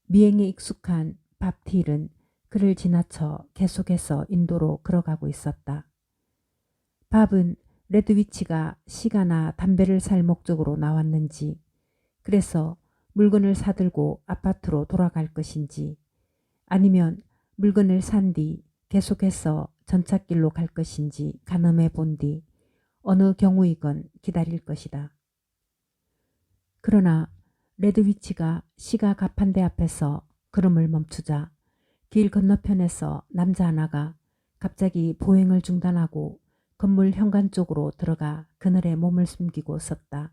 미행에 익숙한 밥티일은 그를 지나쳐 계속해서 인도로 걸어가고 있었다. 밥은 레드위치가 시가나 담배를 살 목적으로 나왔는지, 그래서 물건을 사들고 아파트로 돌아갈 것인지, 아니면 물건을 산 뒤 계속해서 전찻길로 갈 것인지 가늠해 본 뒤 어느 경우이건 기다릴 것이다. 그러나 레드위치가 시가 가판대 앞에서 걸음을 멈추자 길 건너편에서 남자 하나가 갑자기 보행을 중단하고 건물 현관 쪽으로 들어가 그늘에 몸을 숨기고 섰다.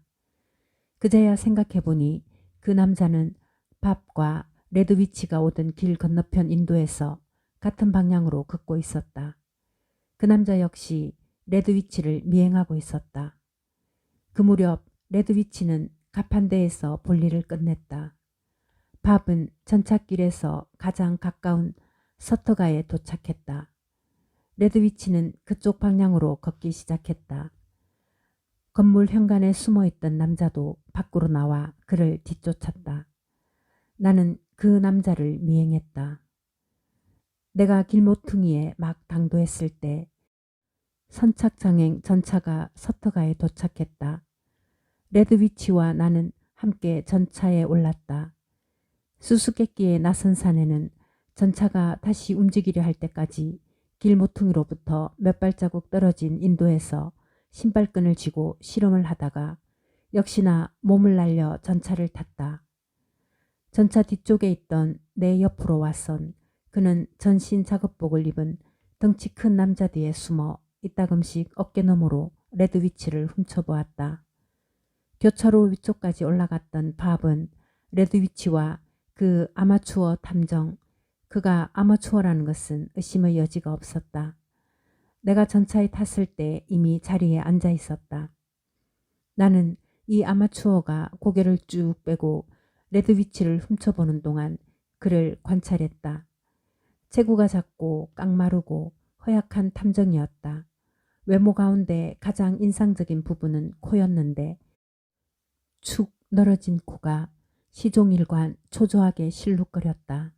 그제야 생각해보니 그 남자는 밥과 레드위치가 오던 길 건너편 인도에서 같은 방향으로 걷고 있었다. 그 남자 역시 레드위치를 미행하고 있었다. 그 무렵 레드위치는 가판대에서 볼일을 끝냈다. 밥은 전찻길에서 가장 가까운 서터가에 도착했다. 레드위치는 그쪽 방향으로 걷기 시작했다. 건물 현관에 숨어있던 남자도 밖으로 나와 그를 뒤쫓았다. 나는 그 남자를 미행했다. 내가 길모퉁이에 막 당도했을 때 선착장행 전차가 서터가에 도착했다. 레드위치와 나는 함께 전차에 올랐다. 수수께끼에 나선 산에는 전차가 다시 움직이려 할 때까지 길모퉁이로부터 몇 발자국 떨어진 인도에서 신발끈을 쥐고 실험을 하다가 역시나 몸을 날려 전차를 탔다. 전차 뒤쪽에 있던 내 옆으로 와선 그는 전신 작업복을 입은 덩치 큰 남자 뒤에 숨어 이따금씩 어깨너머로 레드위치를 훔쳐보았다. 교차로 위쪽까지 올라갔던 밥은 레드위치와 그 아마추어 탐정, 그가 아마추어라는 것은 의심의 여지가 없었다. 내가 전차에 탔을 때 이미 자리에 앉아 있었다. 나는 이 아마추어가 고개를 쭉 빼고 레드위치를 훔쳐보는 동안 그를 관찰했다. 체구가 작고 깡마르고 허약한 탐정이었다. 외모 가운데 가장 인상적인 부분은 코였는데 축 늘어진 코가 시종일관 초조하게 실룩거렸다.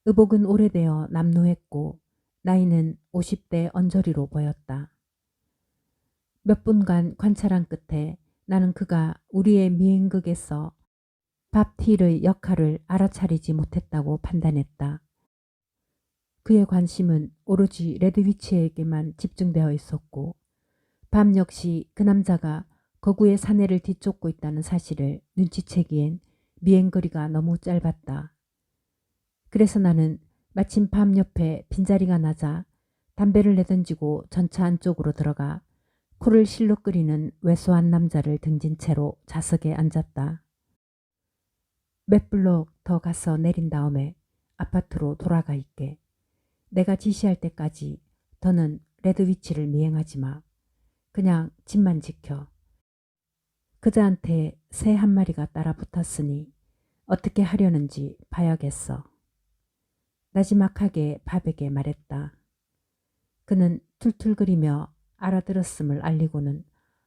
의복은 오래되어 남루했고 나이는 50대 언저리로 보였다. 몇 분간 관찰한 끝에 나는 그가 우리의 미행극에서 밥티일의 역할을 알아차리지 못했다고 판단했다. 그의 관심은 오로지 레드위치에게만 집중되어 있었고 밥 역시 그 남자가 거구의 사내를 뒤쫓고 있다는 사실을 눈치채기엔 미행거리가 너무 짧았다. 그래서 나는 마침 밥 옆에 빈자리가 나자 담배를 내던지고 전차 안쪽으로 들어가 코를 실룩거리는 왜소한 남자를 등진 채로 좌석에 앉았다. 몇 블록 더 가서 내린 다음에 아파트로 돌아가 있게. 내가 지시할 때까지 더는 레드위치를 미행하지 마. 그냥 집만 지켜. 그자한테 새 한 마리가 따라 붙었으니 어떻게 하려는지 봐야겠어. 나지막하게 밥에게 말했다. 그는 툴툴거리며 알아들었음을 알리고는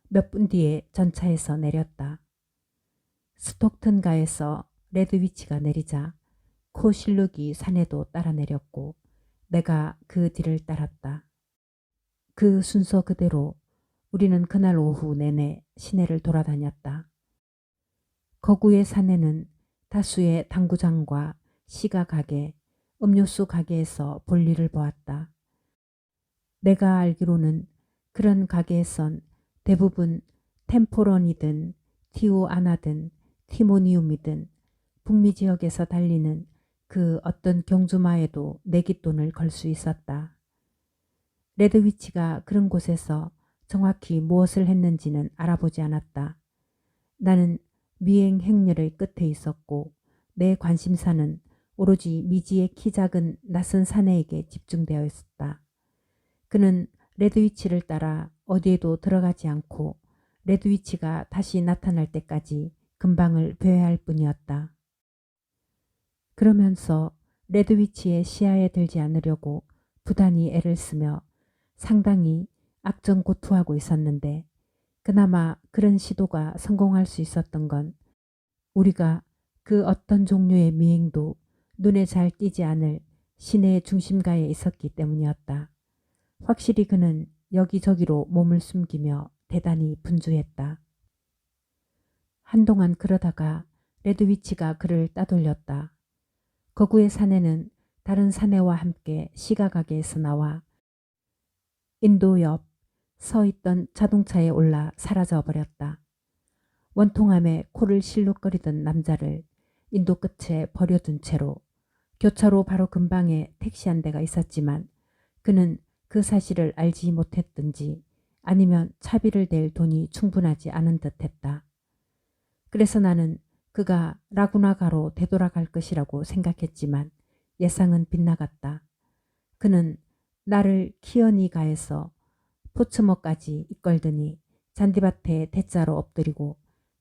몇 분 뒤에 전차에서 내렸다. 스톡튼가에서 레드위치가 내리자 코실룩이 산에도 따라 내렸고 내가 그 뒤를 따랐다. 그 순서 그대로 우리는 그날 오후 내내 시내를 돌아다녔다. 거구의 산에는 다수의 당구장과 시가 가게, 음료수 가게에서 볼일을 보았다. 내가 알기로는 그런 가게에선 대부분 템포런이든 티오아나든 티모니움이든 북미 지역에서 달리는 그 어떤 경주마에도 내깃돈을 걸 수 있었다. 레드위치가 그런 곳에서 정확히 무엇을 했는지는 알아보지 않았다. 나는 미행 행렬의 끝에 있었고 내 관심사는 오로지 미지의 키 작은 낯선 사내에게 집중되어 있었다. 그는 레드위치를 따라 어디에도 들어가지 않고 레드위치가 다시 나타날 때까지 근방을 배회할 뿐이었다. 그러면서 레드위치의 시야에 들지 않으려고 부단히 애를 쓰며 상당히 악정고투하고 있었는데 그나마 그런 시도가 성공할 수 있었던 건 우리가 그 어떤 종류의 미행도 눈에 잘 띄지 않을 시내의 중심가에 있었기 때문이었다. 확실히 그는 여기저기로 몸을 숨기며 대단히 분주했다. 한동안 그러다가 레드위치가 그를 따돌렸다. 거구의 사내는 다른 사내와 함께 시가가게에서 나와 인도 옆 서 있던 자동차에 올라 사라져 버렸다. 원통함에 코를 실룩거리던 남자를 인도 끝에 버려둔 채로 교차로 바로 근방에 택시 한 대가 있었지만 그는 그 사실을 알지 못했든지 아니면 차비를 댈 돈이 충분하지 않은 듯했다. 그래서 나는 그가 라구나가로 되돌아갈 것이라고 생각했지만 예상은 빗나갔다. 그는 나를 키어니가에서 포츠머까지 이끌더니 잔디밭에 대자로 엎드리고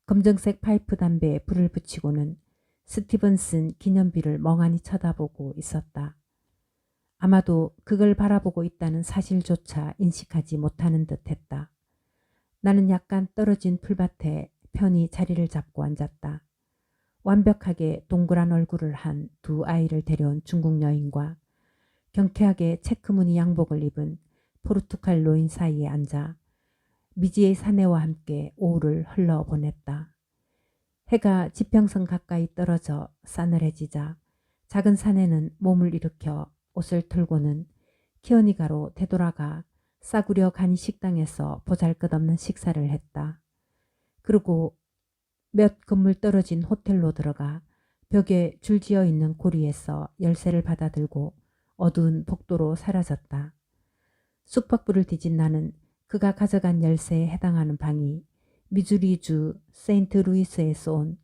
검정색 파이프 담배에 불을 붙이고는 스티븐슨 기념비를 멍하니 쳐다보고 있었다. 아마도 그걸 바라보고 있다는 사실조차 인식하지 못하는 듯했다. 나는 약간 떨어진 풀밭에 편히 자리를 잡고 앉았다. 완벽하게 동그란 얼굴을 한 두 아이를 데려온 중국 여인과 경쾌하게 체크무늬 양복을 입은 포르투갈 노인 사이에 앉아 미지의 사내와 함께 오후를 흘러보냈다. 해가 지평선 가까이 떨어져 싸늘해지자 작은 사내는 몸을 일으켜 옷을 털고는 키어니가로 되돌아가 싸구려 간이 식당에서 보잘것없는 식사를 했다. 그리고 몇 건물 떨어진 호텔로 들어가 벽에 줄지어 있는 고리에서 열쇠를 받아들고 어두운 복도로 사라졌다. 숙박부를 뒤진 나는 그가 가져간 열쇠에 해당하는 방이 미주리주 세인트루이스에서 온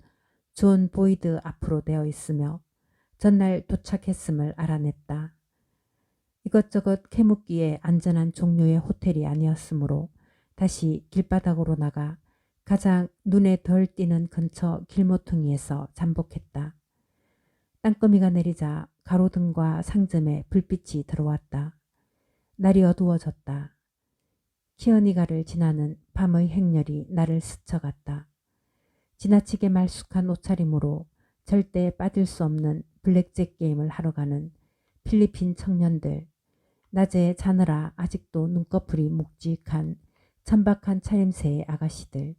존 보이드 앞으로 되어 있으며 전날 도착했음을 알아냈다. 이것저것 캐묻기에 안전한 종류의 호텔이 아니었으므로 다시 길바닥으로 나가 가장 눈에 덜 띄는 근처 길모퉁이에서 잠복했다. 땅거미가 내리자 가로등과 상점에 불빛이 들어왔다. 날이 어두워졌다. 키어니가를 지나는 밤의 행렬이 나를 스쳐갔다. 지나치게 말쑥한 옷차림으로 절대 빠질 수 없는 블랙잭 게임을 하러 가는 필리핀 청년들, 낮에 자느라 아직도 눈꺼풀이 묵직한 천박한 차림새의 아가씨들,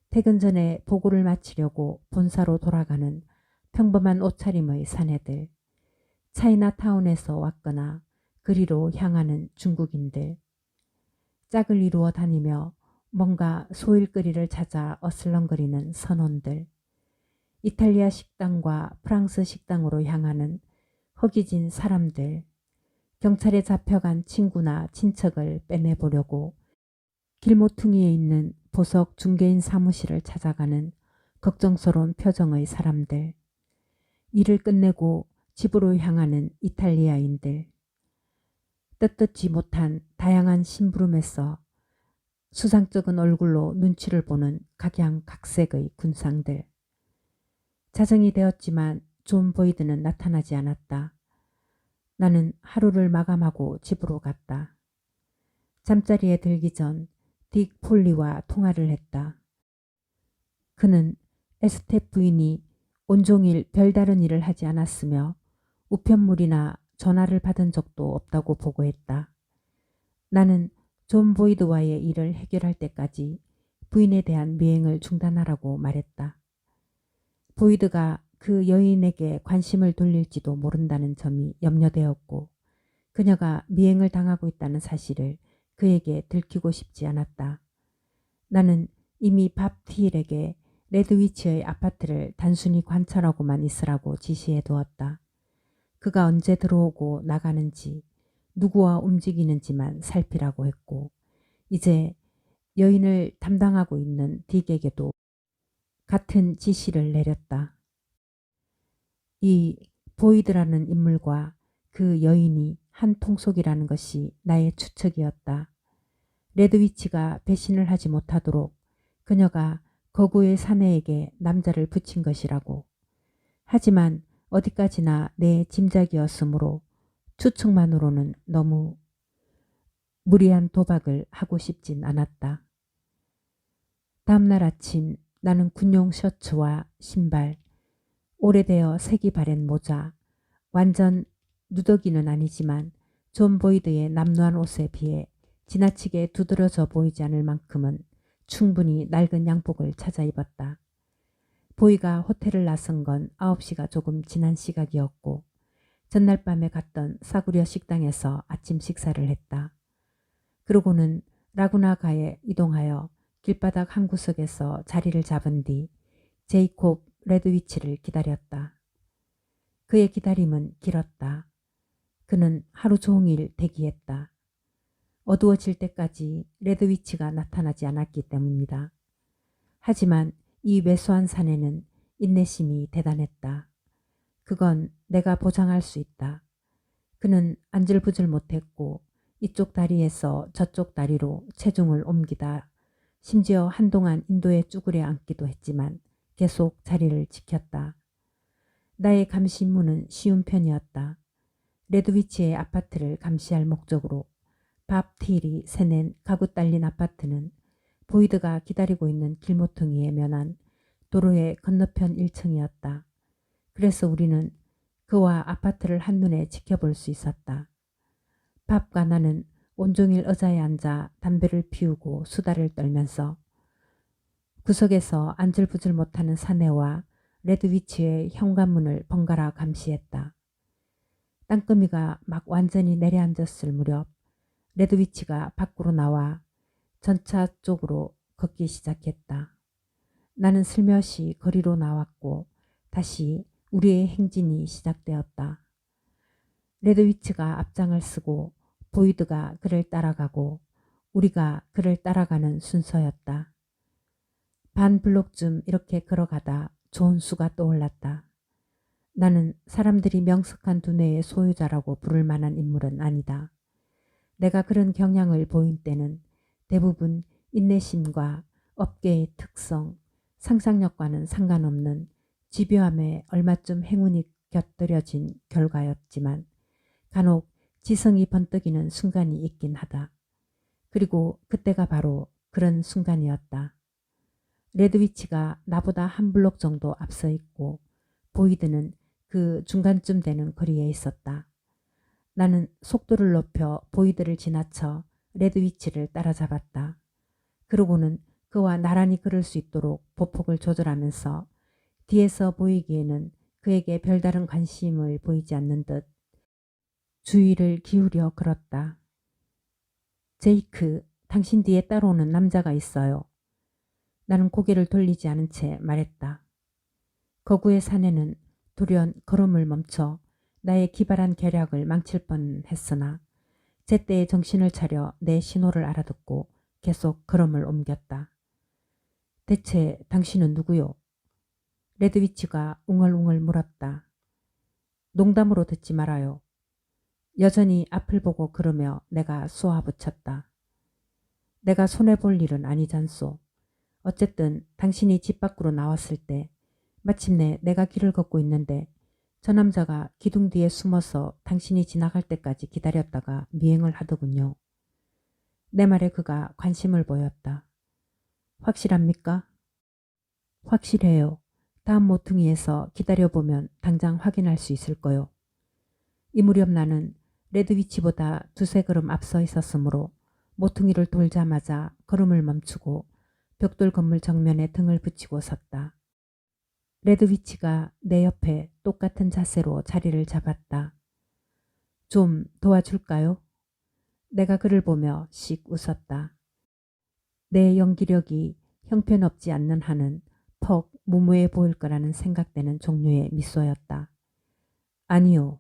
퇴근 전에 보고를 마치려고 본사로 돌아가는 평범한 옷차림의 사내들, 차이나타운에서 왔거나 그리로 향하는 중국인들, 짝을 이루어 다니며 뭔가 소일거리를 찾아 어슬렁거리는 선원들, 이탈리아 식당과 프랑스 식당으로 향하는 허기진 사람들, 경찰에 잡혀간 친구나 친척을 빼내보려고 길모퉁이에 있는 보석 중개인 사무실을 찾아가는 걱정스러운 표정의 사람들, 일을 끝내고 집으로 향하는 이탈리아인들, 뜻듣지 못한 다양한 심부름에서 수상쩍은 얼굴로 눈치를 보는 각양각색의 군상들. 자정이 되었지만 존 보이드는 나타나지 않았다. 나는 하루를 마감하고 집으로 갔다. 잠자리에 들기 전 딕 폴리와 통화를 했다. 그는 에스테 부인이 온종일 별다른 일을 하지 않았으며 우편물이나 전화를 받은 적도 없다고 보고했다. 나는 존 보이드와의 일을 해결할 때까지 부인에 대한 미행을 중단하라고 말했다. 보이드가 그 여인에게 관심을 돌릴지도 모른다는 점이 염려되었고 그녀가 미행을 당하고 있다는 사실을 그에게 들키고 싶지 않았다. 나는 이미 밥 티일에게 레드위치의 아파트를 단순히 관찰하고만 있으라고 지시해 두었다. 그가 언제 들어오고 나가는지 누구와 움직이는지만 살피라고 했고 이제 여인을 담당하고 있는 딕에게도 같은 지시를 내렸다. 이 보이드라는 인물과 그 여인이 한 통속이라는 것이 나의 추측이었다. 레드위치가 배신을 하지 못하도록 그녀가 거구의 사내에게 남자를 붙인 것이라고. 하지만 어디까지나 내 짐작이었으므로 추측만으로는 너무 무리한 도박을 하고 싶진 않았다. 다음날 아침 나는 군용 셔츠와 신발, 오래되어 색이 바랜 모자, 완전 누더기는 아니지만 존 보이드의 남루한 옷에 비해 지나치게 두드러져 보이지 않을 만큼은 충분히 낡은 양복을 찾아 입었다. 보이가 호텔을 나선 건 9시가 조금 지난 시각이었고 전날 밤에 갔던 싸구려 식당에서 아침 식사를 했다. 그러고는 라구나가에 이동하여 길바닥 한 구석에서 자리를 잡은 뒤 제이콥 레드위치를 기다렸다. 그의 기다림은 길었다. 그는 하루 종일 대기했다. 어두워질 때까지 레드위치가 나타나지 않았기 때문이다. 하지만 이 왜소한 사내는 인내심이 대단했다. 그건 내가 보장할 수 있다. 그는 안절부절 못했고 이쪽 다리에서 저쪽 다리로 체중을 옮기다 심지어 한동안 인도에 쭈그려 앉기도 했지만 계속 자리를 지켰다. 나의 감시 임무는 쉬운 편이었다. 레드위치의 아파트를 감시할 목적으로 밥 티일이 세낸 가구 딸린 아파트는 보이드가 기다리고 있는 길모퉁이에 면한 도로의 건너편 1층이었다. 그래서 우리는 그와 아파트를 한눈에 지켜볼 수 있었다. 밥과 나는 온종일 의자에 앉아 담배를 피우고 수다를 떨면서 구석에서 안절부절 못하는 사내와 레드위치의 현관문을 번갈아 감시했다. 땅거미가 막 완전히 내려앉았을 무렵 레드위치가 밖으로 나와 전차 쪽으로 걷기 시작했다. 나는 슬며시 거리로 나왔고 다시 우리의 행진이 시작되었다. 레드위치가 앞장을 쓰고 보이드가 그를 따라가고 우리가 그를 따라가는 순서였다. 반 블록쯤 이렇게 걸어가다 좋은 수가 떠올랐다. 나는 사람들이 명석한 두뇌의 소유자라고 부를 만한 인물은 아니다. 내가 그런 경향을 보인 때는 대부분 인내심과 업계의 특성, 상상력과는 상관없는 집요함에 얼마쯤 행운이 곁들여진 결과였지만 간혹 지성이 번뜩이는 순간이 있긴 하다. 그리고 그때가 바로 그런 순간이었다. 레드위치가 나보다 한 블록 정도 앞서 있고 보이드는 그 중간쯤 되는 거리에 있었다. 나는 속도를 높여 보이드를 지나쳐 레드위치를 따라잡았다. 그러고는 그와 나란히 걸을 수 있도록 보폭을 조절하면서 뒤에서 보이기에는 그에게 별다른 관심을 보이지 않는 듯 주의를 기울여 걸었다. 제이크, 당신 뒤에 따라오는 남자가 있어요. 나는 고개를 돌리지 않은 채 말했다. 거구의 사내는 돌연 걸음을 멈춰 나의 기발한 계략을 망칠 뻔했으나 제때에 정신을 차려 내 신호를 알아듣고 계속 걸음을 옮겼다. 대체 당신은 누구요? 레드위치가 웅얼웅얼 물었다. 농담으로 듣지 말아요. 여전히 앞을 보고 걸으며 내가 쏘아붙였다. 내가 손해볼 일은 아니잖소. 어쨌든 당신이 집 밖으로 나왔을 때 마침내 내가 길을 걷고 있는데 저 남자가 기둥 뒤에 숨어서 당신이 지나갈 때까지 기다렸다가 미행을 하더군요. 내 말에 그가 관심을 보였다. 확실합니까? 확실해요. 다음 모퉁이에서 기다려보면 당장 확인할 수 있을 거요. 이 무렵 나는 레드위치보다 두세 걸음 앞서 있었으므로 모퉁이를 돌자마자 걸음을 멈추고 벽돌 건물 정면에 등을 붙이고 섰다. 레드위치가 내 옆에 똑같은 자세로 자리를 잡았다. 좀 도와줄까요? 내가 그를 보며 씩 웃었다. 내 연기력이 형편없지 않는 한은 퍽 무모해 보일 거라는 생각되는 종류의 미소였다. 아니요.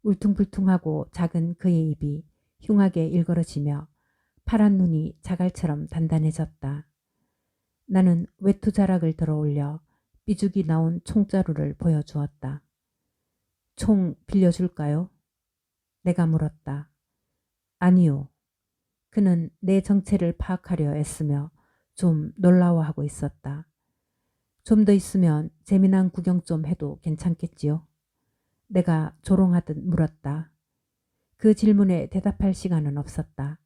울퉁불퉁하고 작은 그의 입이 흉하게 일그러지며 파란 눈이 자갈처럼 단단해졌다. 나는 외투자락을 들어올려 삐죽이 나온 총자루를 보여주었다. 총 빌려줄까요? 내가 물었다. 아니요. 그는 내 정체를 파악하려 애쓰며 좀 놀라워하고 있었다. 좀 더 있으면 재미난 구경 좀 해도 괜찮겠지요? 내가 조롱하듯 물었다. 그 질문에 대답할 시간은 없었다.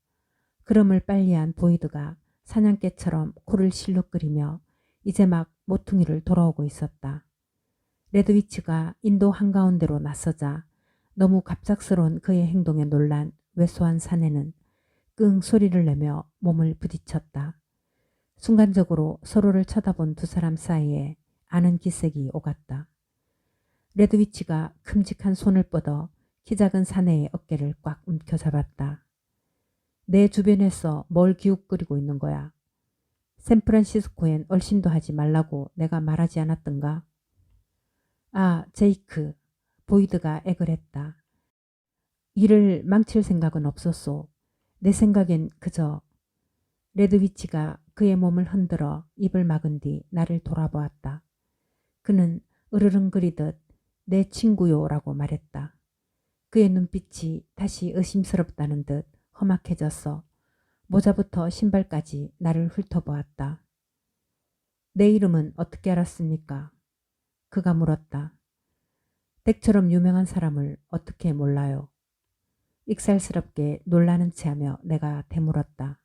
걸음을 빨리한 보이드가 사냥개처럼 코를 실룩거리며 이제 막 모퉁이를 돌아오고 있었다. 레드위치가 인도 한가운데로 나서자 너무 갑작스러운 그의 행동에 놀란 왜소한 사내는 끙 소리를 내며 몸을 부딪혔다. 순간적으로 서로를 쳐다본 두 사람 사이에 아는 기색이 오갔다. 레드위치가 큼직한 손을 뻗어 키 작은 사내의 어깨를 꽉 움켜잡았다. 내 주변에서 뭘 기웃거리고 있는 거야? 샌프란시스코엔 얼씬도 하지 말라고 내가 말하지 않았던가? 아, 제이크. 보이드가 액을 했다. 일을 망칠 생각은 없었소. 내 생각엔 그저. 레드위치가 그의 몸을 흔들어 입을 막은 뒤 나를 돌아보았다. 그는 으르렁거리듯 내 친구요라고 말했다. 그의 눈빛이 다시 의심스럽다는 듯 험악해졌어 모자부터 신발까지 나를 훑어보았다. 내 이름은 어떻게 알았습니까? 그가 물었다. 덱처럼 유명한 사람을 어떻게 몰라요? 익살스럽게 놀라는 체하며 내가 되물었다.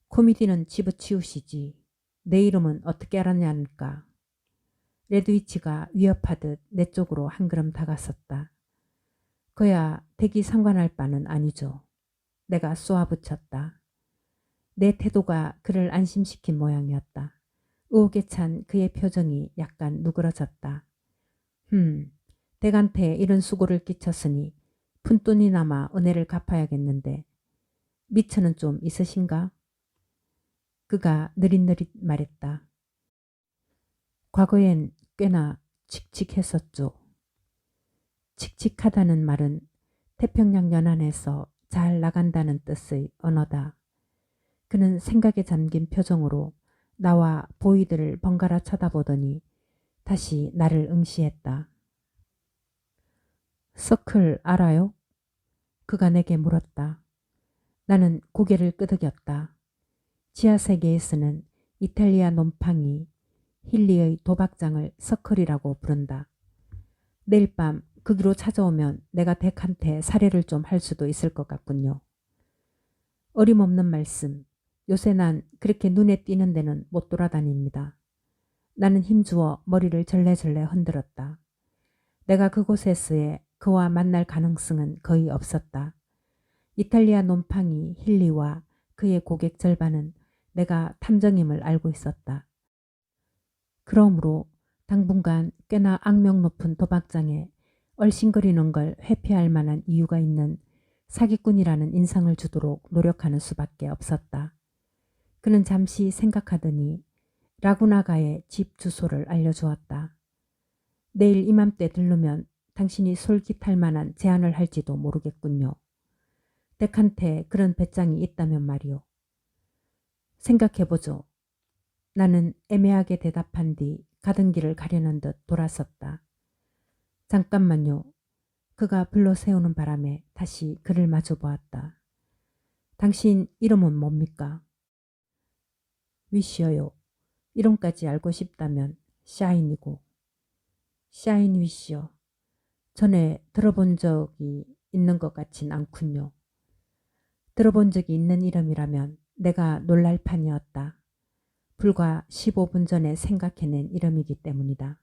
코미디는 집어치우시지. 내 이름은 어떻게 알았냐니까. 레드위치가 위협하듯 내 쪽으로 한 걸음 다가섰다. 그야 덱이 상관할 바는 아니죠. 내가 쏘아붙였다. 내 태도가 그를 안심시킨 모양이었다. 의혹에 찬 그의 표정이 약간 누그러졌다. 덱한테 이런 수고를 끼쳤으니 푼돈이나마 은혜를 갚아야겠는데 미처는 좀 있으신가? 그가 느릿느릿 말했다. 과거엔 꽤나 칙칙했었죠. 칙칙하다는 말은 태평양 연안에서 잘 나간다는 뜻의 언어다. 그는 생각에 잠긴 표정으로 나와 보이드를 번갈아 쳐다보더니 다시 나를 응시했다. 서클 알아요? 그가 내게 물었다. 나는 고개를 끄덕였다. 지하세계에서는 이탈리아 놈팡이 힐리의 도박장을 서클이라고 부른다. 내일 밤 거기로 찾아오면 내가 덱한테 사례를 좀 할 수도 있을 것 같군요. 어림없는 말씀. 요새 난 그렇게 눈에 띄는 데는 못 돌아다닙니다. 나는 힘주어 머리를 절레절레 흔들었다. 내가 그곳에서의 그와 만날 가능성은 거의 없었다. 이탈리아 놈팡이 힐리와 그의 고객 절반은 내가 탐정임을 알고 있었다. 그러므로 당분간 꽤나 악명 높은 도박장에 얼씬거리는 걸 회피할 만한 이유가 있는 사기꾼이라는 인상을 주도록 노력하는 수밖에 없었다. 그는 잠시 생각하더니 라구나가의 집 주소를 알려주었다. 내일 이맘때 들르면 당신이 솔깃할 만한 제안을 할지도 모르겠군요. 덱한테 그런 배짱이 있다면 말이오. 생각해보죠. 나는 애매하게 대답한 뒤 가던 길을 가려는 듯 돌아섰다. 잠깐만요. 그가 불러 세우는 바람에 다시 그를 마주 보았다. 당신 이름은 뭡니까? 위시어요. 이름까지 알고 싶다면 샤인이고. 샤인 위시어. 전에 들어본 적이 있는 것 같진 않군요. 들어본 적이 있는 이름이라면 내가 놀랄 판이었다. 불과 15분 전에 생각해낸 이름이기 때문이다.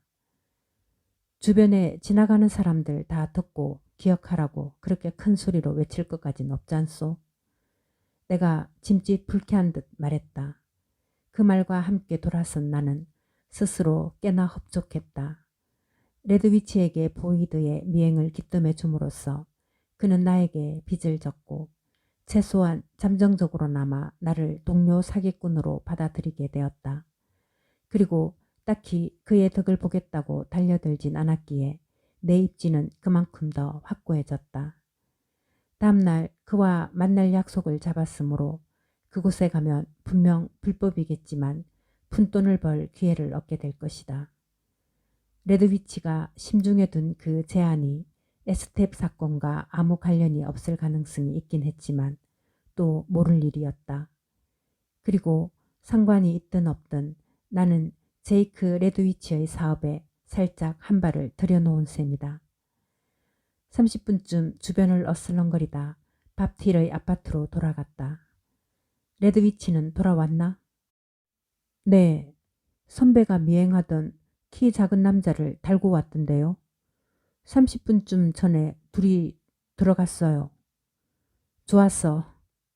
주변에 지나가는 사람들 다 듣고 기억하라고 그렇게 큰 소리로 외칠 것까진 없잖소. 내가 짐짓 불쾌한 듯 말했다. 그 말과 함께 돌아선 나는 스스로 꽤나 흡족했다. 레드위치에게 보이드의 미행을 기뜸해 줌으로써 그는 나에게 빚을 졌고 최소한 잠정적으로나마 나를 동료 사기꾼으로 받아들이게 되었다. 그리고 딱히 그의 덕을 보겠다고 달려들진 않았기에 내 입지는 그만큼 더 확고해졌다. 다음날 그와 만날 약속을 잡았으므로 그곳에 가면 분명 불법이겠지만 푼돈을 벌 기회를 얻게 될 것이다. 레드위치가 심중에 둔 그 제안이 에스텝 사건과 아무 관련이 없을 가능성이 있긴 했지만 또 모를 일이었다. 그리고 상관이 있든 없든 나는 제이크 레드위치의 사업에 살짝 한 발을 들여놓은 셈이다. 30분쯤 주변을 어슬렁거리다 밥틸의 아파트로 돌아갔다. 레드위치는 돌아왔나? 네, 선배가 미행하던 키 작은 남자를 달고 왔던데요. 30분쯤 전에 둘이 들어갔어요. 좋았어.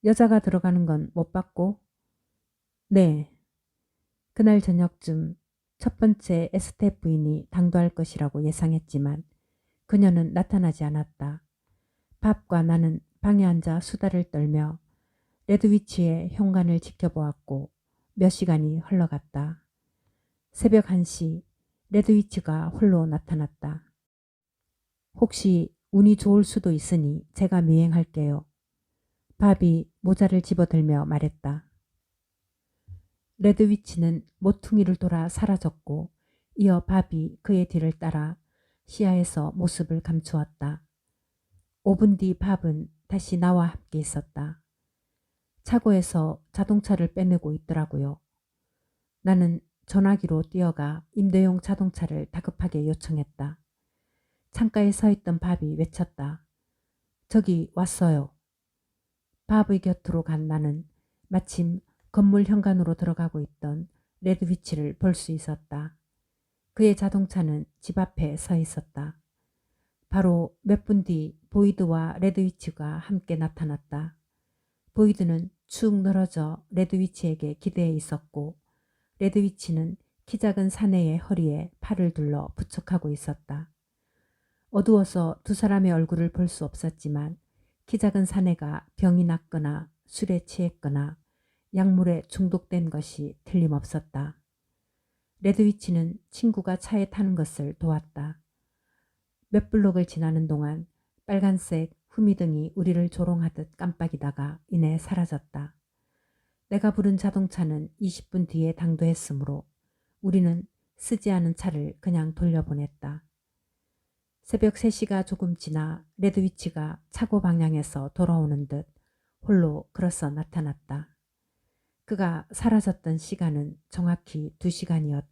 여자가 들어가는 건 못 봤고? 네. 그날 저녁쯤 첫 번째 에스테 부인이 당도할 것이라고 예상했지만 그녀는 나타나지 않았다. 밥과 나는 방에 앉아 수다를 떨며 레드위치의 현관을 지켜보았고 몇 시간이 흘러갔다. 새벽 1시 레드위치가 홀로 나타났다. 혹시 운이 좋을 수도 있으니 제가 미행할게요. 밥이 모자를 집어들며 말했다. 레드위치는 모퉁이를 돌아 사라졌고 이어 밥이 그의 뒤를 따라 시야에서 모습을 감추었다. 5분 뒤 밥은 다시 나와 함께 있었다. 차고에서 자동차를 빼내고 있더라고요. 나는 전화기로 뛰어가 임대용 자동차를 다급하게 요청했다. 창가에 서 있던 밥이 외쳤다. 저기 왔어요. 밥의 곁으로 간 나는 마침 건물 현관으로 들어가고 있던 레드위치를 볼 수 있었다. 그의 자동차는 집 앞에 서 있었다. 바로 몇 분 뒤 보이드와 레드위치가 함께 나타났다. 보이드는 축 늘어져 레드위치에게 기대해 있었고 레드위치는 키 작은 사내의 허리에 팔을 둘러 부축하고 있었다. 어두워서 두 사람의 얼굴을 볼 수 없었지만 키 작은 사내가 병이 났거나 술에 취했거나 약물에 중독된 것이 틀림없었다. 레드위치는 친구가 차에 타는 것을 도왔다. 몇 블록을 지나는 동안 빨간색 후미등이 우리를 조롱하듯 깜빡이다가 이내 사라졌다. 내가 부른 자동차는 20분 뒤에 당도했으므로 우리는 쓰지 않은 차를 그냥 돌려보냈다. 새벽 3시가 조금 지나 레드위치가 차고 방향에서 돌아오는 듯 홀로 걸어서 나타났다. 그가 사라졌던 시간은 정확히 2시간이었다.